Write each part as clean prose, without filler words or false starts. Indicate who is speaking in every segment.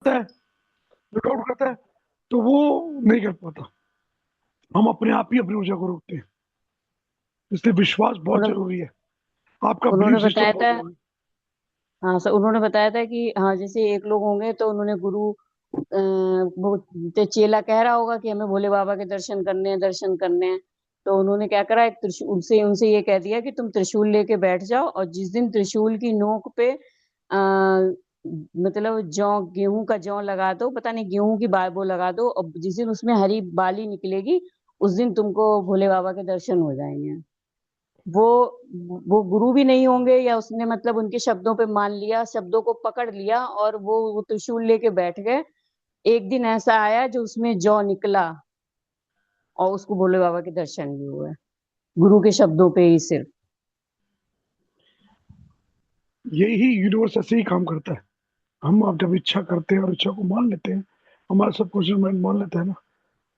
Speaker 1: है, जो डाउट करता है, तो वो नहीं कर पाता। हम अपने आप ही अपनी ऊर्जा को रोकते हैं, इसलिए विश्वास बहुत
Speaker 2: उन्होंने
Speaker 1: ज़रूरी है। आपका बिलीफ
Speaker 2: उन्होंने
Speaker 1: सिस्टम
Speaker 2: बताया
Speaker 1: बहुत
Speaker 2: था।
Speaker 1: ज़रूरी है।
Speaker 2: हाँ सर, उन्होंने बताया था कि हाँ, जैसे एक लोग होंगे तो उन्होंने गुरु वो तो चेला कह रहा होगा कि हमें भोले बाबा के दर्शन करने हैं, दर्शन करने हैं। तो उन्होंने क्या करा, एक त्रिशूल उनसे उनसे ये कह दिया कि तुम त्रिशूल लेके बैठ जाओ, और जिस दिन त्रिशूल की नोक पे मतलब जौ, गेहूं का जौ लगा दो, पता नहीं गेहूं की वो लगा दो, और जिस दिन उसमें हरी बाली निकलेगी, उस दिन तुमको भोले बाबा के दर्शन हो जाएंगे। वो वो गुरु भी नहीं होंगे, या उसने मतलब उनके शब्दों पे मान लिया, शब्दों को पकड़ लिया, और वो त्रिशूल लेके बैठ गए। एक दिन ऐसा आया जो उसमें जौ निकला, और उसको भोले बाबा के दर्शन भी हुए, गुरु के शब्दों पे ही सिर्फ।
Speaker 1: यही यूनिवर्स ऐसे ही काम करता है। हम आप जब इच्छा करते हैं और इच्छा को मान लेते हैं, हमारा सबकॉन्शियस माइंड मान लेता है ना,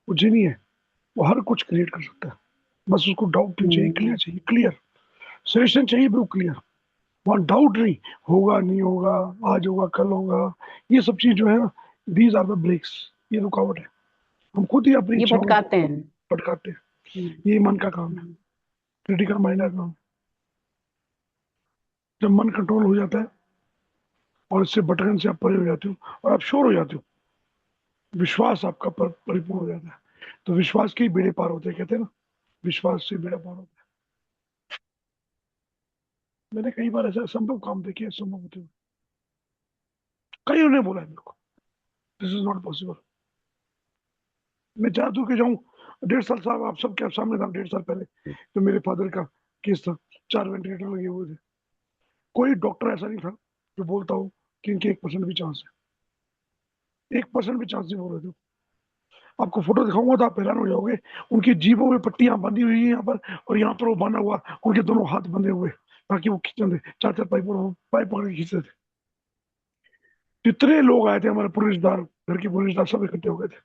Speaker 1: वो जीनी है, वो हर कुछ क्रिएट कर सकता है। बस उसको डाउट नहीं चाहिए,
Speaker 2: हम्म।
Speaker 1: क्लियर चाहिए, क्लियर सजेशन चाहिए, ब्रो क्लियर। वहाँ डाउट नहीं, होगा नहीं होगा, आज होगा कल होगा, ये सब चीज जो है ना, दीज आर द ब्रेक्स, ये रुकावट है। हम खुद ही अपनी
Speaker 2: ये
Speaker 1: इच्छाओं को
Speaker 2: भटकाते हैं।
Speaker 1: भटकाते हैं।
Speaker 2: हम्म।
Speaker 1: ये मन का काम है,
Speaker 2: हम्म।
Speaker 1: क्रिटिकल माइंड का काम। जब मन कंट्रोल हो जाता है और इससे भटकन से आप परे हो जाते हो और आप श्योर हो जाते हो, विश्वास आपका परिपूर्ण हो जाता है, तो विश्वास के ही बेड़े पार होते हैं, कहते हैं ना, विश्वास से बेड़ा पार होता है। मैंने कई बार ऐसा असंभव काम देखे, असंभव होते हुए। कई उन्होंने बोला है मेरे को, दिस इज नॉट पॉसिबल। मैं चाह दूं कि जाऊं 1.5 साल साहब, आप सबके सामने था 1.5 साल पहले, तो मेरे फादर का केस था, 4 वेंटिलेटर लगे हुए थे। कोई डॉक्टर ऐसा नहीं था जो बोलता हो कि इनके 1% भी चांस है, 1% भी चांस नहीं बोल रहे थे। आपको फोटो दिखाऊंगा तो आप हैरान हो जाओगे। उनकी जीभों में पट्टियां बंधी हुई है यहाँ पर, और यहाँ पर वो बंधा हुआ, उनके दोनों हाथ बंधे हुए, ताकि वो खींचते थे, 4 4 पाइप, पाइप पकड़ के खींचते थे। जितने लोग आए थे हमारे पूरे रिश्तेदार, घर के पूरे रिश्तेदार सब इकट्ठे हो गए थे,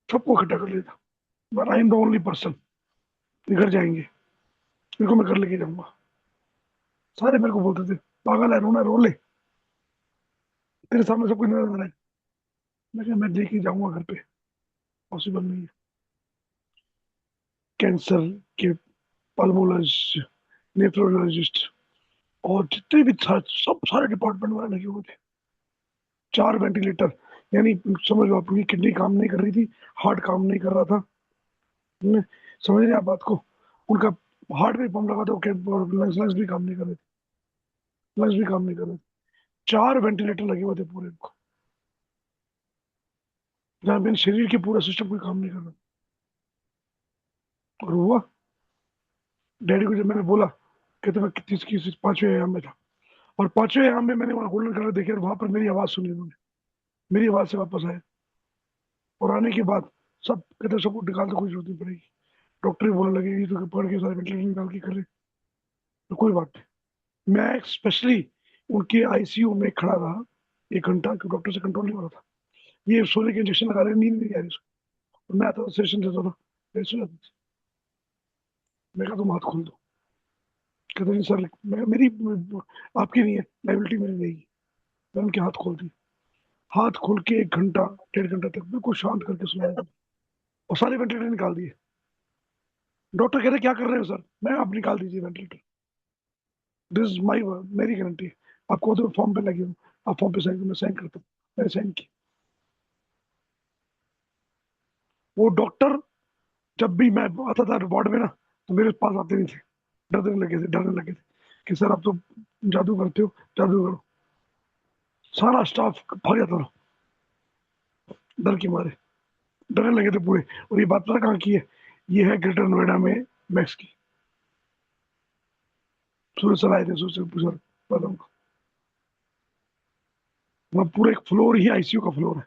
Speaker 1: सबको इकट्ठा कर लिया था। But I am the only person, घर जाएंगे, इनको मैं घर लेके जाऊंगा। सारे मेरे को बोलते थे, पागल है, रोना रो ले, तेरे सामने सब कुछ नजर आ रहा है। मैं कहा, मैं लेके जाऊंगा घर पे, पॉसिबल नहीं है। कैंसर के पल्मोलॉजिस्ट, नेफ्रोलॉजिस्ट, और जितने भी था, सब सारे डिपार्टमेंट वाले लगे हुए थे। 4 वेंटिलेटर, यानी समझ लो अपनी किडनी काम नहीं कर रही थी, हार्ट काम नहीं कर रहा था। हम्म, समझ रहे हैं आप बात को? उनका हार्ट भी पंप लगा था, लंग्स लंग्स भी काम नहीं कर रहे थे, लंग्स भी काम नहीं कर रहे थे। 4 वेंटिलेटर लगे हुए थे पूरे को, जहाँ मेरे शरीर के पूरा सिस्टम कोई काम नहीं कर रहा। और हुआ, डैडी को जब मैंने बोला, कहते मैं किस 5वें आयाम में था, और 5वें आयाम में मैंने वहाँ गोल्डन कलर देखे, और वहां पर मेरी आवाज सुनी उन्होंने, मेरी आवाज से वापस आए। और आने के बाद सब कहते सबको निकाल तो कोई जरूरत नहीं पड़ेगी। डॉक्टर भी बोलने लगे ये तो पढ़ के सारे वेंटिलेटर निकाल के करे, तो कोई बात नहीं। मैं स्पेशली उनके आईसीयू में खड़ा रहा 1 घंटा, क्योंकि डॉक्टर से कंट्रोल नहीं हो रहा था। ये सोने के इंजेक्शन लगा रहे, नींद नहीं आ रही उसको। और मैं आता था, सेशन देता था, फिर सो जाती थी। मैं कहा तुम हाथ खोल दो। कहते नहीं सर, मेरी आपकी नहीं है, लाइबिलिटी मेरी रहेगी। मैं उनके हाथ खोल दी, हाथ खोल के 1 घंटा 1.5 घंटा तक बिल्कुल शांत करके सुनाया था, और सारे वेंटिलेटर निकाल दिए। डॉक्टर कह रहे क्या कर रहे हो सर? मैं, आप निकाल दीजिए वेंटिलेटर, दिस इज माई, मेरी गारंटी है। आपको तो फॉर्म पे लगी हूँ, आप फॉर्म पे साइन करो, मैं साइन करता हूँ। मैंने साइन की। वो डॉक्टर जब भी मैं आता था वार्ड में ना, तो मेरे पास आते नहीं थे, डरने लगे थे कि सर आप तो जादू करते हो, जादू करो। सारा स्टाफ भाग जाता था डर के मारे, डरने लगे थे पूरे। और ये बात पता कहाँ की है? ये है ग्रेटर नोएडा में, मैक्स की। सूरज सर आए थे, सूरज से पूछा पता उनको। वहाँ पूरा एक फ्लोर ही आईसीयू का फ्लोर है।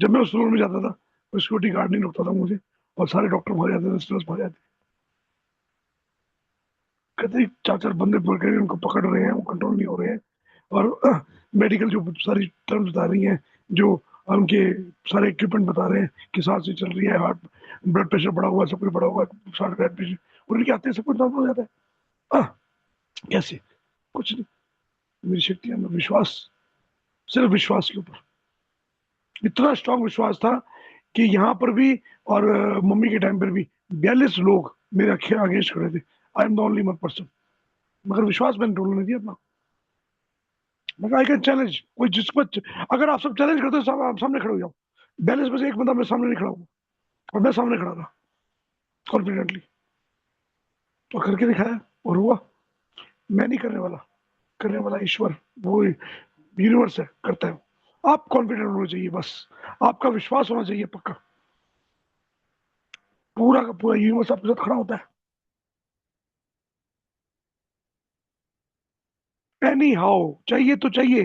Speaker 1: जब मैं उस फ्लोर में जाता था, तो सिक्योरिटी गार्ड नहीं रोकता था मुझे, और सारे डॉक्टर भाग जाते थे, स्टूडेंट्स भाग जाते थे। कहते 4 4 बंदे पकड़ के उनको पकड़ रहे हैं, वो कंट्रोल नहीं हो रहे हैं। और मेडिकल जो सारी टर्म्स बता रही हैं, जो उनके सारे इक्विपमेंट बता रहे हैं कि सांस नहीं चल रही है, हार्ट, ब्लड प्रेशर बढ़ा हुआ है, सब कुछ बढ़ा हुआ है, हार्ट रेट पेशेंट, उनके आते हैं सब कुछ नॉर्मल हो जाता है। कैसे? कुछ नहीं। मेरी शक्तियां में विश्वास, सिर्फ विश्वास के ऊपर। इतना स्ट्रांग विश्वास था कि यहाँ पर भी और मम्मी के टाइम पर भी 42 लोग मेरे अगेंस्ट खड़े थे। I am the only one person, मगर विश्वास मैंने टोलने नहीं दिया अपना। मगर आई कैन चैलेंज, कोई जिसको अगर आप सब चैलेंज करते हो आप सामने खड़े हो जाओ। 42 में से एक बंदा मेरे सामने नहीं खड़ा हुआ, और मैं सामने खड़ा था कॉन्फिडेंटली, तो करके दिखाया और हुआ। मैं नहीं करने वाला, करने वाला ईश्वर, वो यूनिवर्स है, करता है। आप कॉन्फिडेंट होना चाहिए बस, आपका विश्वास होना चाहिए पक्का। पूरा का पूरा यूनिवर्स आपके साथ खड़ा होता है। एनी हाउ, चाहिए तो चाहिए,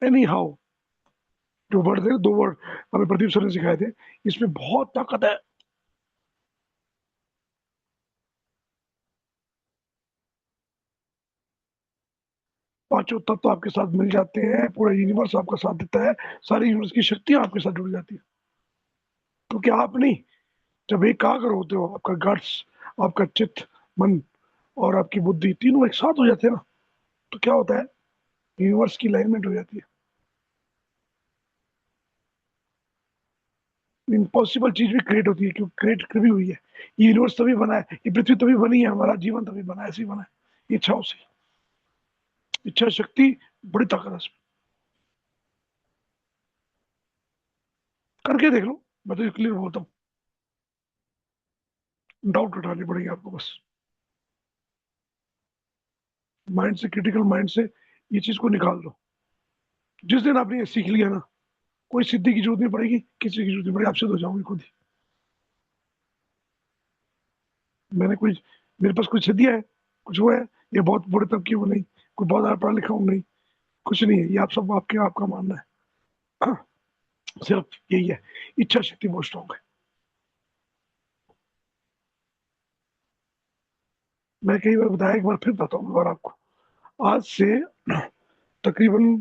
Speaker 1: एनी हाउ। जो वर्ड थे, दो वर्ड हमें प्रदीप सर ने सिखाए थे, इसमें बहुत ताकत है। पांचों तत्व आपके साथ मिल जाते हैं, पूरा यूनिवर्स आपका साथ देता है, सारी यूनिवर्स की शक्तियां आपके साथ जुड़ जाती है। क्योंकि आप नहीं, जब एकाग्र होते हो, आपका गट्स, आपका चित्त, मन और आपकी बुद्धि तीनों एक साथ हो जाते हैं ना, तो क्या होता है, यूनिवर्स की अलाइनमेंट हो जाती है। इम्पॉसिबल चीज भी क्रिएट होती है, क्योंकि क्रिएट कभी हुई है। ये यूनिवर्स तभी बना है, ये पृथ्वी तभी बनी है, हमारा जीवन तभी बना है, ऐसे ही बना है इच्छाओं से। इच्छा शक्ति, बड़ी ताकत है इसमें। करके देख लो, मैं तो क्लियर बोलता हूँ। डाउट उठानी पड़ेगी आपको बस, माइंड से, क्रिटिकल माइंड से ये चीज को निकाल दो। जिस दिन आपने ये सीख लिया ना, कोई सिद्धि की जरूरत नहीं पड़ेगी, किसी की जरूरत नहीं पड़ेगी, आपसे हो जाऊंगी खुद ही। मैंने कोई, मेरे पास कुछ सिद्धियां है, कुछ वो है, ये बहुत बड़े तब की वो नहीं, कोई बहुत ज्यादा पढ़ा लिखा हूँ नहीं, कुछ नहीं है, ये आप सब आपके आपका मानना है। हाँ, सिर्फ यही है, इच्छा शक्ति बहुत स्ट्रॉन्ग है। मैं कई बार बताया, एक बार फिर बताता हूँ दोबारा आपको। आज से तकरीबन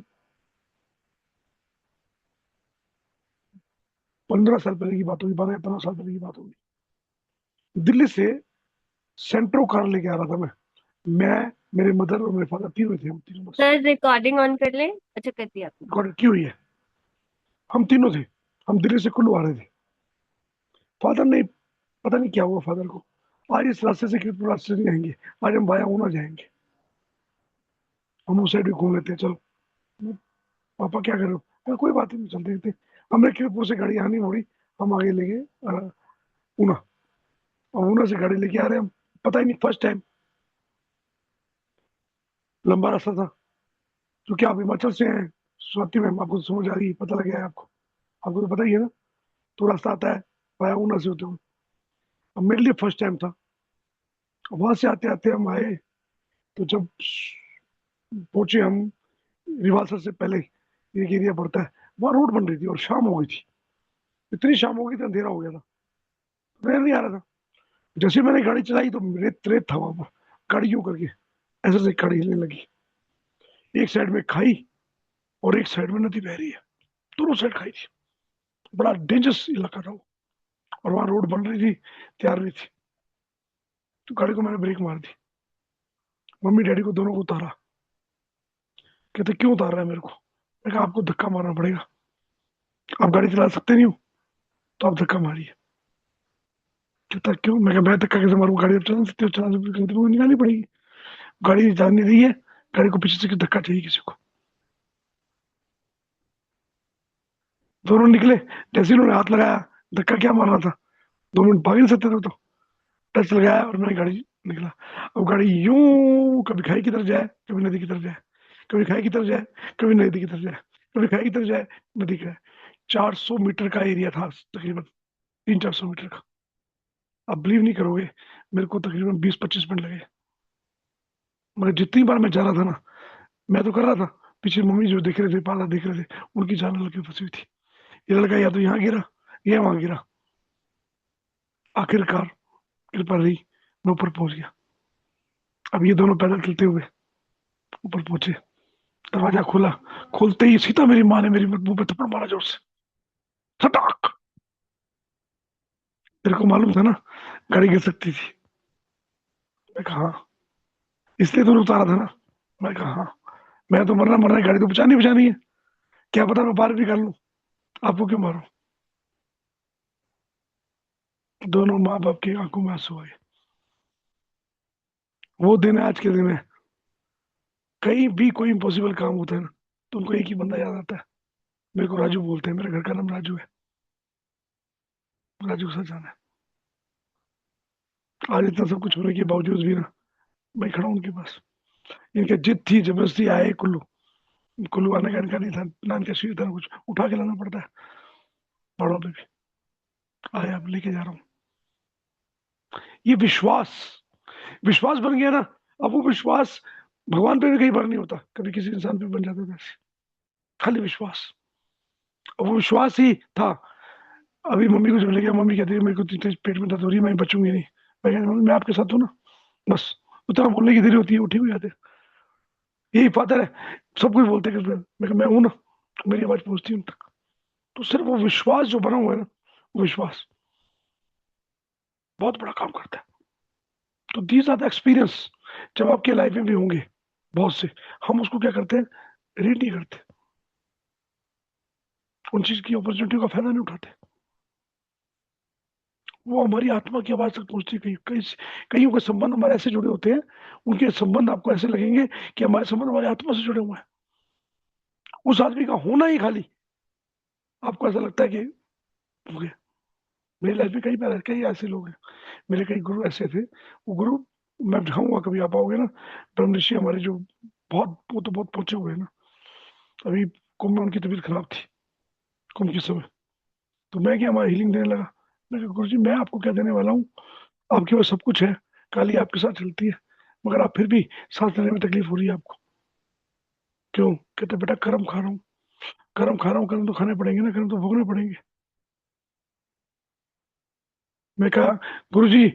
Speaker 1: 15 साल पहले की बात होगी, 12 या 15 साल पहले की बात होगी। दिल्ली से सेंट्रो कार लेके आ रहा था मैं, मेरे मदर और मेरे फादर, तीनों थे, हम तीनों बस।
Speaker 3: सर रिकॉर्डिंग ऑन कर ले। अच्छा कर दिया आपने।
Speaker 1: रिकॉर्ड की हुई है, हम तीनों थे, हम दिल्ली से कुल्लू आ रहे थे। फादर ने, पता नहीं क्या हुआ फादर को, आज इस रास्ते से किस रास्ते से नहीं आएंगे, आज हम वाया ऊना जाएंगे, हम उस साइड भी घूम लेते हैं चलो। पापा क्या कर रहे हो, कोई बात नहीं चलते रहते। हमने किरतपुर से गाड़ी यहाँ नहीं मोड़ी, हम आगे लेके ऊना, और ऊना से गाड़ी लेके आ रहे हैं हम। पता ही नहीं, फर्स्ट टाइम, लंबा रास्ता था। क्योंकि आप हिमाचल से हैं, स्वाति मैम, आपको समझ आ रही है, पता लग गया है आपको, आपको तो पता ही है ना, तो रास्ता आता है वाया ऊना से होते हुए। अब मेरे लिए फर्स्ट टाइम था। वहां से आते आते हम आए, तो जब पहुंचे हम रिवालसर से पहले, एक एरिया पड़ता है, वहां रोड बन रही थी और शाम हो गई थी। इतनी शाम हो गई थी, अंधेरा हो गया था, नजर नहीं आ रहा था। जैसे मैंने गाड़ी चलाई तो रेत रेत था वहां पर, गाड़ी यूं करके ऐसे से गाड़ी हिलने लगी। एक साइड में खाई और एक साइड में नदी बह रही है, दोनों साइड खाई थी। बड़ा डेंजरस इलाका था वो, और वहां रोड बन रही थी, तैयार रही थी। तो गाड़ी को मैंने ब्रेक मार दी, मम्मी डैडी को दोनों को उतारा। कहते क्यों उतार रहा है मेरे को, मैं कहा आपको धक्का मारना पड़ेगा, आप गाड़ी चला सकते नहीं हो, तो आप धक्का मारिए। कहता क्यों, मैं कहा मैं धक्का कैसे मारूं, गाड़ी आप चला सकते हो, चला सकते हो, कहते वो निकालनी पड़ेगी, गाड़ी जाने रही है, गाड़ी को पीछे से धक्का चाहिए किसी को। दोनों निकले, जैसे ही उन्होंने हाथ लगाया, धक्का क्या मार रहा था, 2 मिनट भाग नहीं सकते थे तो, टच लगाया और मैंने गाड़ी निकला। अब गाड़ी यूं कभी खाई की तरफ जाए, कभी नदी की तरफ जाए, कभी खाई की तरफ जाए, कभी नदी की तरफ जाए, कभी खाई की तरफ जाए, नदी का। 400 मीटर का एरिया था तकरीबन, 300-400 मीटर का। आप बिलीव नहीं करोगे, मेरे को तकरीबन 20-25 मिनट लगे। मगर जितनी बार मैं जा रहा था ना, मैं तो कर रहा था, पीछे मम्मी जो देख रहे थे, पाला देख रहे थे, उनकी जान लड़की फंसी हुई थी। ये लड़का या तो यहाँ गिरा या वहां गिरा। आखिरकार कृपा रही, मैं ऊपर पहुंच गया। अब ये दोनों पैदल चलते हुए ऊपर पहुंचे, दरवाजा खोला, खोलते ही सीधा मेरी माँ ने मेरी मुंह पे थप्पड़ मारा जोर से, सटाक। तेरे को मालूम था ना गाड़ी गिर सकती थी। मैं कहा हाँ, इसलिए तो उतारा था ना। मैं कहा हाँ, मैं तो मरना मरना है, गाड़ी तो बचानी बचानी है, क्या पता मैं पार भी कर लूं। आपको क्यों मारूं? दोनों माँ बाप की आंखों में आंसू आ गए। वो दिन है, आज के दिन है। कहीं भी कोई इम्पॉसिबल काम होता है ना, तो उनको एक ही बंदा याद आता है। मेरे को राजू बोलते हैं, मेरे घर का नाम राजू है। राजू के साथ जाना है। आज इतना सब कुछ होने के बावजूद भी ना, मैं खड़ा हूं उनके पास। इनकी जिद थी, जबरदस्ती आए कुल्लू। कुल्लू आने का इनका नहीं था ना, इनका शरीर था, कुछ उठा के लाना पड़ता है पहाड़ों पे भी। आए, अब लेके जा रहा हूँ। ये विश्वास, विश्वास बन गया ना। अब वो विश्वास भगवान पे भी कई बार नहीं होता, कभी किसी इंसान पे बन जाता था ऐसे। खाली विश्वास। और वो विश्वास ही था। अभी मम्मी को जब ले गया, मम्मी कहती है मेरे को तो पेट में दर्द हो रही है, मैं बचूंगी नहीं। मैं कहता मम्मी मैं आपके साथ हूँ ना, बस। उतना बोलने की देरी होती है, उठी हुई जाते। यही फादर है। सब कुछ बोलते हैं कि मैं हूं ना, मेरी आवाज पहुंचती है उन तक। तो सिर्फ वो विश्वास जो बना हुआ है ना, वो विश्वास बहुत बड़ा काम करता है। तो दीज आर द एक्सपीरियंस जब आपके लाइफ में भी होंगे बहुत से। हम उसको क्या करते हैं, रीड नहीं करते, उन चीज की अपॉर्चुनिटी का फायदा नहीं उठाते। वो हमारी आत्मा की आवाज तक पहुंचती है। कहीं कहीं कईयों के संबंध हमारे ऐसे जुड़े होते हैं, उनके संबंध आपको ऐसे लगेंगे कि हमारे संबंध हमारी आत्मा से जुड़े हुए हैं। उस आदमी का होना ही खाली आपको ऐसा लगता है कि हो गया। मेरी लाइफ में कई ऐसे लोग हैं। मेरे कई गुरु ऐसे थे। वो गुरु, मैं दिखाऊंगा कभी, आप आओगे ना। ब्रह्म ऋषि हमारे जो, बहुत वो तो बहुत पहुंचे हुए हैं ना। अभी कुंभ में उनकी तबीयत खराब थी, कुंभ के समय। तो मैं क्या, हमारा हीलिंग देने लगा। मैं कहा गुरु जी मैं आपको क्या देने वाला हूँ, आपके पास सब कुछ है, काली आपके साथ चलती है, मगर आप फिर भी सांस लेने में तकलीफ हो रही है आपको। क्यों? कहते बेटा कर्म खा रहा हूँ। कर्म खा रहा हूँ, कर्म तो खाने पड़ेंगे ना, कर्म तो भोगने पड़ेंगे। मैं कहा गुरु जी,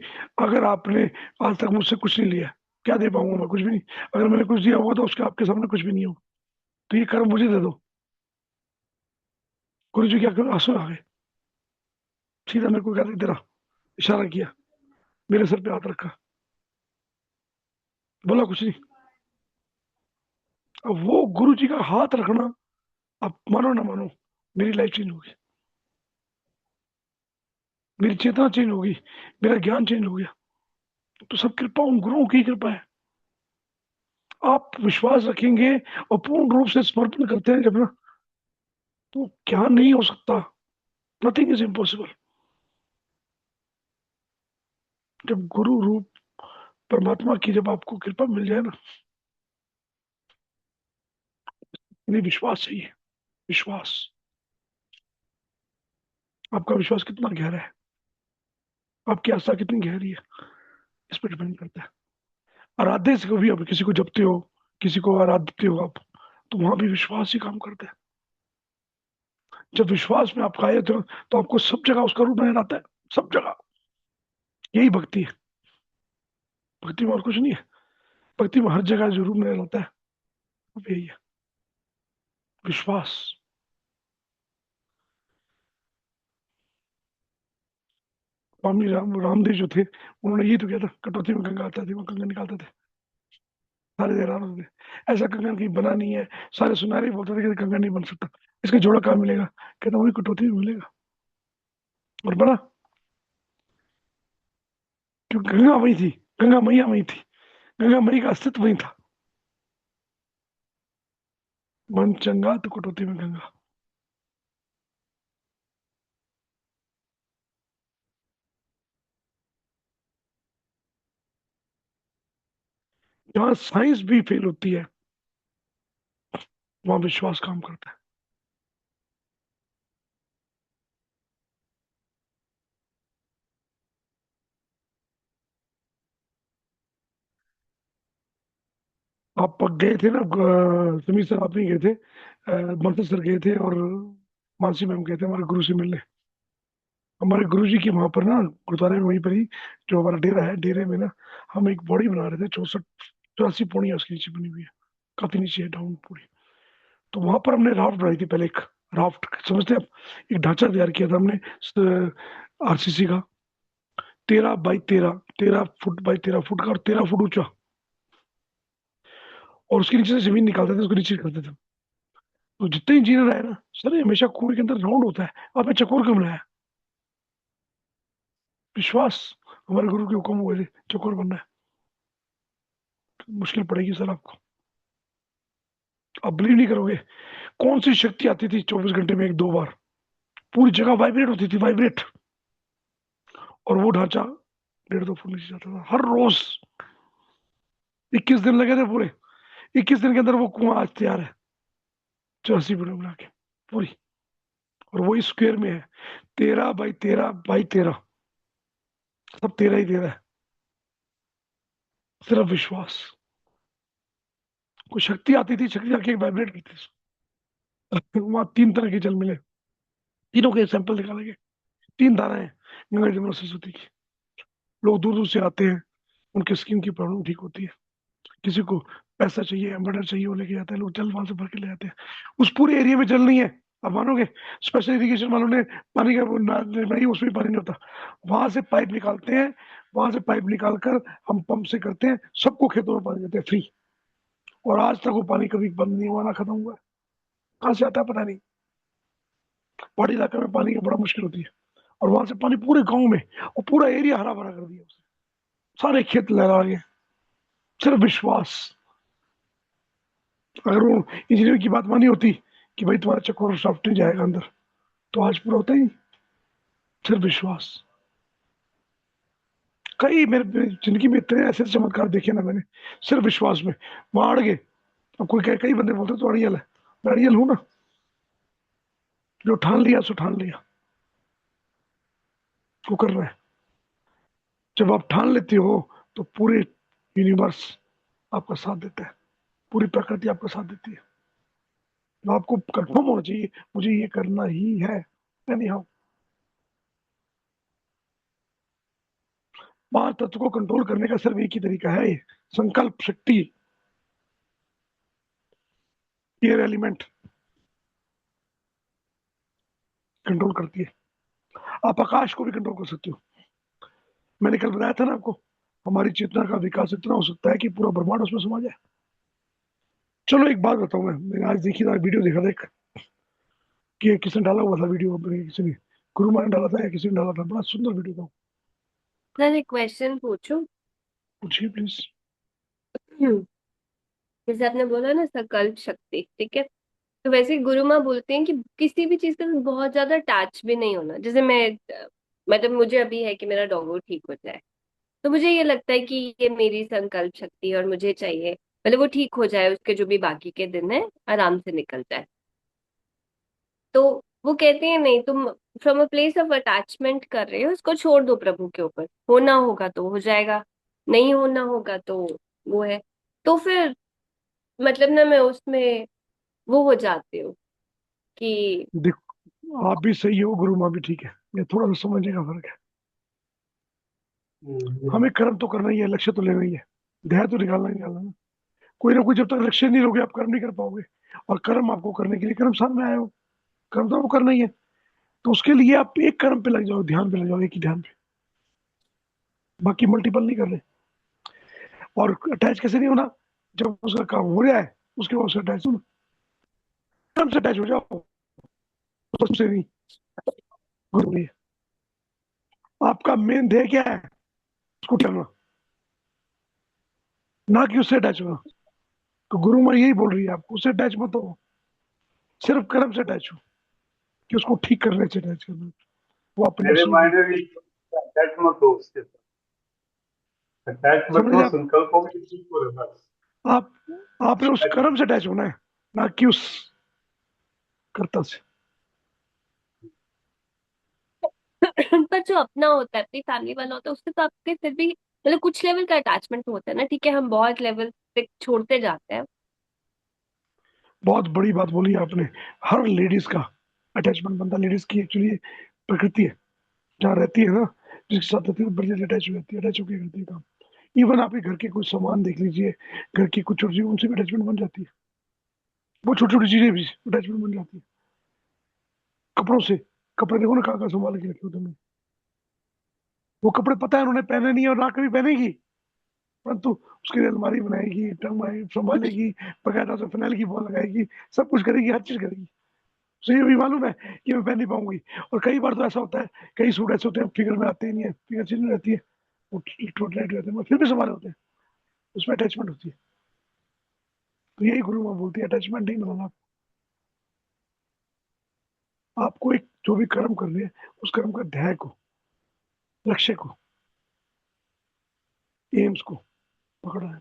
Speaker 1: अगर आपने आज तक मुझसे कुछ नहीं लिया, क्या दे पाऊंगा मैं? कुछ भी नहीं। अगर मैंने कुछ दिया होगा तो उसके आपके सामने कुछ भी नहीं होगा। तो ये कर्म मुझे दे दो। गुरु जी क्या करो, आंसू आ गए। सीधा मेरे को क्या दे रहा, इशारा किया, मेरे सर पे हाथ रखा, बोला कुछ नहीं। अब वो गुरु जी का हाथ रखना, आप मानो ना मानो, मेरी लाइफ चेंज होगी, मेरी चेतना चेंज होगी, मेरा ज्ञान चेंज हो गया। तो सब कृपा उन गुरुओं की कृपा है। आप विश्वास रखेंगे और पूर्ण रूप से समर्पण करते हैं जब ना, तो क्या नहीं हो सकता। Nothing is impossible. जब गुरु रूप परमात्मा की जब आपको कृपा मिल जाए ना, इन्हें विश्वास चाहिए। विश्वास। आपका विश्वास कितना गहरा है, आपकी आस्था कितनी गहरी है, इस पर डिपेंड करता है। आराध्य से कभी आप किसी को जपते हो, किसी को आराधते हो आप, तो वहां भी विश्वास ही काम करता है। जब विश्वास में आप आए तो आपको सब जगह उसका रूप नजर आता है, सब जगह। यही भक्ति है। भक्ति में और कुछ नहीं है। भक्ति में हर जगह जो रूप नजर आता है, वो यही है, विश्वास। स्वामी रामदेव जो थे, उन्होंने यही तो किया था। कटौती में गंगा आता थी, वो गंगा निकालते थे, सारे हैरान होते थे, ऐसा कंगन कहीं बना नहीं है। सारे सुनारे बोलते थे कि कंगन नहीं बन सकता, इसका जोड़ा कहाँ मिलेगा? कहता वही कटौती में मिलेगा। और बना, क्योंकि गंगा वही थी, गंगा मैया वही थी, गंगा मई का अस्तित्व वही था। मन चंगा तो कटौती में गंगा। जहाँ साइंस भी फेल होती है, वहां विश्वास काम करता है। आप गए थे ना, सुमित सर आप नहीं गए थे, मंत्र सर गए थे, और मानसी मैम गए थे हमारे गुरु से मिलने। हमारे गुरु जी की वहां पर ना, गुरुद्वारे में वहीं पर ही, जो हमारा डेरा है, डेरे में ना, हम एक बॉडी बना रहे थे। 64 84 पौड़ियां उसके नीचे बनी हुई है, काफी नीचे है डाउन पूरी। तो वहां पर हमने राफ्ट बनाई थी पहले, एक राफ्ट समझते हैं आप, एक ढांचा तैयार किया था हमने आरसीसी का, 13 बाई 13, 13 फुट बाई 13 फुट का, और 13 फुट ऊंचा। और उसके नीचे से जमीन निकालते थे, उसको नीचे करते थे। तो जितने इंजीनियर आए ना सर, ये हमेशा कुएं के अंदर राउंड होता है, आपने चकोर क्यों बनाया? विश्वास, हमारे गुरु के हुक्म हुए थे चकोर बनना है। तो मुश्किल पड़ेगी सर आपको, आप बिलीव नहीं करोगे कौन सी शक्ति आती थी 24 घंटे में 1-2 बार, पूरी जगह वाइब्रेट होती थी, वाइब्रेट। और वो ढांचा 1.5-2 फुट नीचे जाता था हर रोज। 21 दिन लगे थे पूरे, 21 दिन के अंदर वो कुआं आज तैयार है, 84 फुट बना के पूरी। और वही स्क्वायर में है, 13 बाई 13 बाई 13, सब 13 ही 13 है। सिर्फ विश्वास। कोई शक्ति आती थी, शक्ति आके वाइब्रेट करती थी। वहां 3 तरह के जल मिले, तीनों के सैंपल निकाले गए, 3 धाराएं गंगा जमुना सरस्वती की। लोग दूर दूर से आते हैं, उनकी स्किन की प्रॉब्लम ठीक होती है। किसी को पैसा चाहिए, एम्बेडर चाहिए, वो लेके जाते हैं, लोग जल वहां से भर के ले आते हैं। उस पूरे एरिया में जल नहीं है, आप मानोगे? स्पेशल इरिगेशन वालों ने पानी का वो नहीं, उसमें पानी नहीं होता। वहां से पाइप निकालते हैं, वहां से पाइप निकाल कर हम पंप से करते हैं, सबको खेतों में पानी देते हैं फ्री। और आज तक वो पानी कभी बंद नहीं हुआ, ना खत्म हुआ है। कहाँ से आता है पता नहीं। पहाड़ी इलाके में पानी की बड़ा मुश्किल होती है, और वहां से पानी पूरे गांव में, और पूरा एरिया हरा भरा कर दिया उसने, सारे खेत लगा दिए। सिर्फ विश्वास। अगर वो इंजीनियर की बात मानी होती कि भाई तुम्हारा चक्कर सॉफ्ट नहीं जाएगा अंदर, तो आज पूरा होता ही नहीं। सिर्फ विश्वास। कई मेरे जिंदगी में इतने ऐसे चमत्कार देखे ना मैंने, सिर्फ विश्वास में। वहां अड़ गए। अब कोई कहे, कई बंदे बोलते तो अड़ियल है, मैं अड़ियल हूं ना, जो ठान लिया सो ठान लिया, वो कर रहा है। जब आप ठान लेते हो तो पूरे यूनिवर्स आपका साथ देता है, पूरी प्रकृति आपका साथ देती है। तो आपको कंफर्म होना चाहिए मुझे ये करना ही है। एनी हाउ, 5 तत्व को कंट्रोल करने का सिर्फ एक ही तरीका है, ये संकल्प शक्ति, एयर एलिमेंट कंट्रोल करती है। आप आकाश को भी कंट्रोल कर सकते हो। मैंने कल बताया था ना आपको, हमारी चेतना का विकास इतना हो सकता है कि पूरा ब्रह्मांड उसमें समा जाए। चलो एक बात बताऊं, मैंने आज देखी था, वीडियो देखा था एक, कि किसी ने डाला हुआ था वीडियो, किसी ने, गुरु ने डाला था या किसी ने डाला था, बड़ा सुंदर वीडियो था।
Speaker 3: सर एक क्वेश्चन पूछूं?
Speaker 1: पूछिए प्लीज।
Speaker 3: हम्म, जैसे आपने बोला ना संकल्प शक्ति, ठीक है। तो वैसे ही गुरु माँ बोलते हैं कि किसी भी चीज का बहुत ज्यादा अटैच भी नहीं होना। जैसे मैं मतलब मुझे अभी है कि मेरा डॉगो ठीक हो जाए, तो मुझे ये लगता है कि ये मेरी संकल्प शक्ति है और मुझे चाहिए मतलब वो ठीक हो जाए, उसके जो भी बाकी के दिन है आराम से निकल जाए। तो वो कहते हैं नहीं, तुम from a place of attachment कर रहे हो, उसको छोड़ दो प्रभु के ऊपर। होना होगा तो हो जाएगा, नहीं होना होगा तो वो है। तो फिर मतलब ना मैं उसमें वो हो जाती हूँ कि
Speaker 1: देखो, आप भी सही हो, गुरु माँ भी ठीक है, ये थोड़ा सा समझने का फर्क है। हमें कर्म तो करना ही है, लक्ष्य तो लेना ही है, ध्यान तो निकालना है ना। कोई ना कोई, जब तक लक्ष्य नहीं लोगे आप कर्म नहीं कर पाओगे। और कर्म आपको करने के लिए कर्म साथ में आए हो, कर्म तो आपको करना ही है। तो उसके लिए आप एक कर्म पे लग जाओ, ध्यान पे लग जाओ, एक ही ध्यान पे, बाकी मल्टीपल नहीं कर रहे। और अटैच कैसे नहीं होना? जब उसका काम हो रहा है उसके बाद उससे अटैच हो, कर्म से अटैच हो जाओ, उससे नहीं। गुरु नहीं है। आपका मेन ध्येय क्या है? उसको करना, ना कि उससे अटैच होना। तो गुरु माँ यही बोल रही है, आपको उससे अटैच मत हो, सिर्फ कर्म से अटैच हो, कि उसको ठीक करने से अटैच करना। वो अपने आप
Speaker 4: मेरे
Speaker 1: सही होगी।
Speaker 4: मायने में अटैच मत हो उसके साथ, अटैच मत
Speaker 1: समझ
Speaker 4: हो,
Speaker 1: रहे आप?
Speaker 4: संकल्पों की ठीक हो रहा बस।
Speaker 1: आप आपने उस कर्म से अटैच होना है, ना कि उस कर्ता से।
Speaker 3: पर जो अपना होता है, अपनी फैमिली वाला होता है, उससे तो आपके फिर भी मतलब कुछ लेवल का अटैचमेंट होता है ना। ठीक है, हम बहुत लेवल पे छोड़ते जाते हैं।
Speaker 1: बहुत बड़ी बात बोली आपने। हर लेडीज का अटैचमेंट बनता है, लेडीज की एक्चुअली प्रकृति है, जहाँ रहती है ना, जिसके साथ रहती है बड़ी जल्दी अटैच हो जाती है, अटैच होकर करती है काम। इवन आपके घर के कुछ सामान देख लीजिए, घर की कुछ छोटी चीजें, उनसे भी अटैचमेंट बन जाती है। वो छोटी छोटी चीजें भी अटैचमेंट बन जाती है। कपड़ों से, कपड़े देखो ना कहाँ कहाँ संभाल के रखे होते हैं। वो कपड़े पता है उन्होंने पहने नहीं है और ना कभी पहनेगी, परंतु उसके लिए अलमारी बनाएगी, संभालेगी, बकायदा से फिनाइल की बॉल लगाएगी, सब कुछ करेगी, हर चीज करेगी। उसे ये भी मालूम है कि मैं पहन नहीं पाऊंगी। और कई बार तो ऐसा होता है, कई सूट ऐसे होते हैं फिगर में आते ही नहीं है, फिगर चेंज नहीं रहती है, वो टोटल रहते हैं, फिर भी संभाले होते हैं, उसमें अटैचमेंट होती है। तो यही गुरु माँ बोलती है, अटैचमेंट नहीं बनाना। आपको एक जो भी कर्म कर रहे हैं, उस कर्म का ध्येय को, लक्ष्य को, एम्स को पकड़ना है।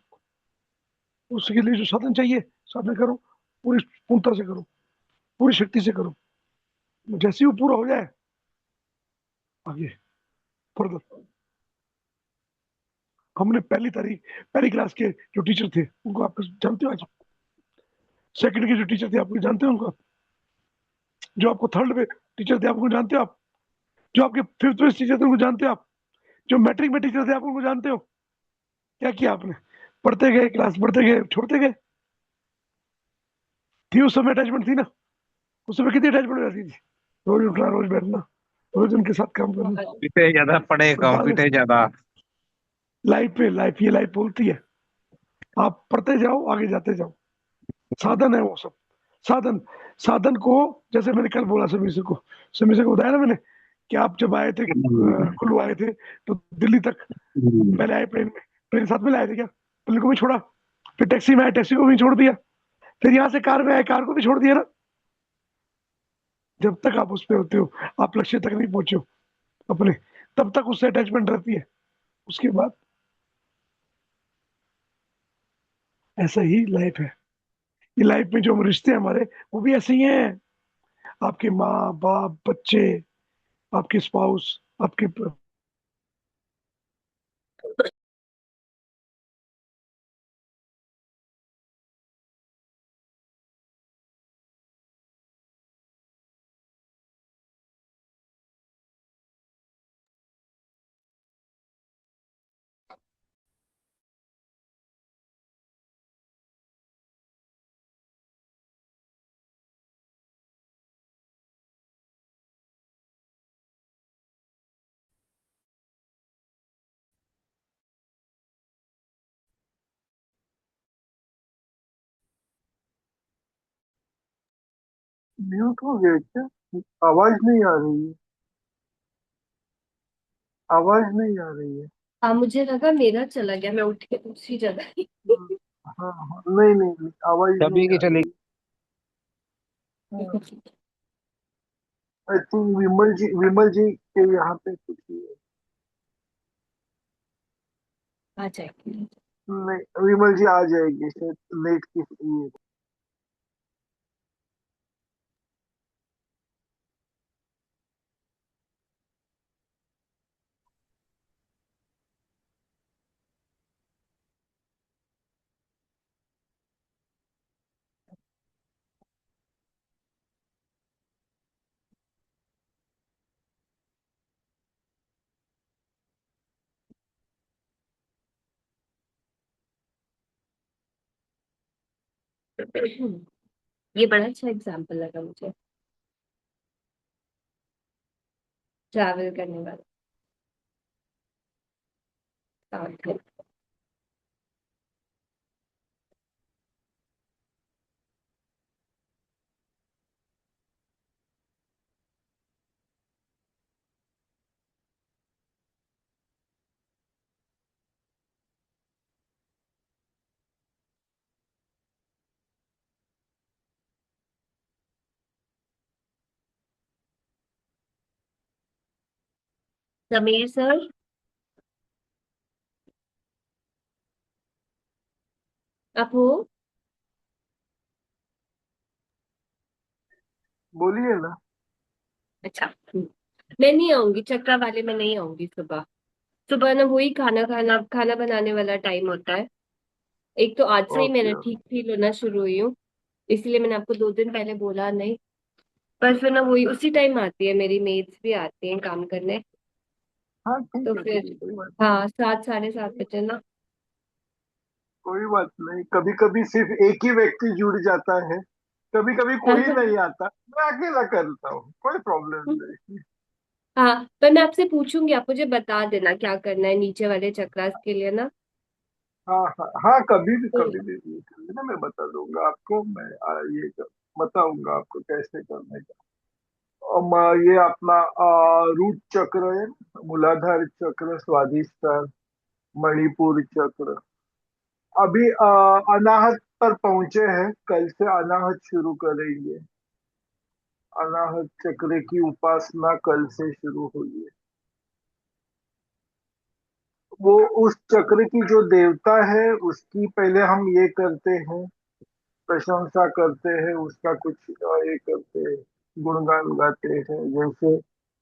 Speaker 1: उसके लिए जो साधन चाहिए, साधन करो, पूरी पूर्णता से करो, पूरी शक्ति से करो। जैसे ही वो पूरा हो जाए, आगे फर्दर। हमने पहली क्लास के जो टीचर थे, उनको आप जानते हो? आज सेकंड के जो टीचर थे, आपको जानते हो उनको? जो आपको थर्ड में टीचर थे, आपको जानते हो? आप जो आपके फिफ्थ में टीचर थे, उनको जानते हो? आप जो मैट्रिक में टीचर थे, आप उनको जानते हो? क्या किया आपने? पढ़ते गए, क्लास बढ़ते गए, छोड़ते गए। थी उस समय अटैचमेंट, थी ना? उस समय कितनी अटैचमेंट हो जाती थी? रोज उठना, रोज बैठना, रोज उनके साथ काम करना।
Speaker 3: बहुत।
Speaker 5: पीते ज्यादा पढ़े
Speaker 1: पर
Speaker 5: कम,
Speaker 1: बाद में
Speaker 5: पीते ज्यादा।
Speaker 1: लाइफ बोलती है, आप पढ़ते जाओ, आगे जाते जाओ। साधन है वो सब, साधन। साधन को, जैसे मैंने कल बोला समीर सर को बताया ना मैंने, कि आप जब आए थे, कुल्लू आए थे, तो दिल्ली तक पहले आए प्लेन में, प्लेन साथ में लाए थे क्या? प्लेन को भी छोड़ा, फिर टैक्सी में आए, टैक्सी को भी छोड़ दिया, फिर यहाँ से कार में आए, कार को भी छोड़ दिया ना। जब तक आप उस पे होते हो, आप लक्ष्य तक नहीं पहुंचे हो अपने, तब तक उससे अटैचमेंट रहती है। उसके बाद ऐसा ही लाइफ है। ये लाइफ में जो रिश्ते हैं हमारे, वो भी ऐसे ही हैं। आपके माँ बाप, बच्चे, आपके स्पाउस, आपके
Speaker 6: म्यूट हो गया क्या? आवाज नहीं आ रही है। आवाज नहीं आ रही है।
Speaker 3: हाँ, मुझे लगा मेरा चला गया, मैं उठ के दूसरी जगह गई।
Speaker 6: हाँ हाँ, नहीं नहीं नहीं, आवाज
Speaker 5: तभी
Speaker 6: नहीं
Speaker 5: की
Speaker 6: आ
Speaker 5: चली।
Speaker 6: रही है। आई थिंक विमल जी के यहाँ पे कुछ है।
Speaker 3: आ जाएगी।
Speaker 6: नहीं, विमल जी आ जाएगी शायद, नेट की ये।
Speaker 3: ये बड़ा अच्छा एग्जाम्पल लगा मुझे, ट्रैवल करने वाला। साथ। समीर सर, आप हो?
Speaker 6: बोलिए ना।
Speaker 3: अच्छा। मैं नहीं आऊंगी, चक्रा वाले में नहीं आऊंगी सुबह। सुबह ना वही खाना खाना खाना बनाने वाला टाइम होता है। एक तो आज से ही
Speaker 6: ओके।
Speaker 3: मैंने ठीक फील होना शुरू हुई हूँ, इसलिए मैंने आपको 2 दिन पहले बोला नहीं। पर फिर ना वही उसी टाइम आती है, मेरी मेड्स भी आती हैं काम करने।
Speaker 6: हाँ ठीक
Speaker 3: तो
Speaker 6: है, ठीक है,
Speaker 3: फिर
Speaker 6: कोई बात
Speaker 3: हाँ, 7 साढ़े 7 बजे ना।
Speaker 6: कोई बात नहीं। कभी कभी सिर्फ एक ही व्यक्ति जुड़ जाता है, कभी कभी कोई नहीं आता, मैं अकेला करता हूँ, कोई प्रॉब्लम नहीं।
Speaker 3: हाँ, पर मैं आपसे पूछूंगी, आप मुझे बता देना क्या करना है नीचे वाले चक्रास के लिए ना।
Speaker 6: हाँ हाँ हाँ, कभी भी ना, मैं बता दूंगा आपको। मैं बताऊंगा आपको कैसे करने का। ये अपना रूट चक्र है, मूलाधार चक्र, स्वादिष्टान, मणिपुर चक्र। अभी अनाहत पर पहुंचे हैं, कल से अनाहत शुरू करेंगे। अनाहत चक्र की उपासना कल से शुरू हुई है। वो उस चक्र की जो देवता है उसकी पहले हम ये करते हैं, प्रशंसा करते हैं, उसका कुछ ये करते हैं, गुणगान गाते हैं। जैसे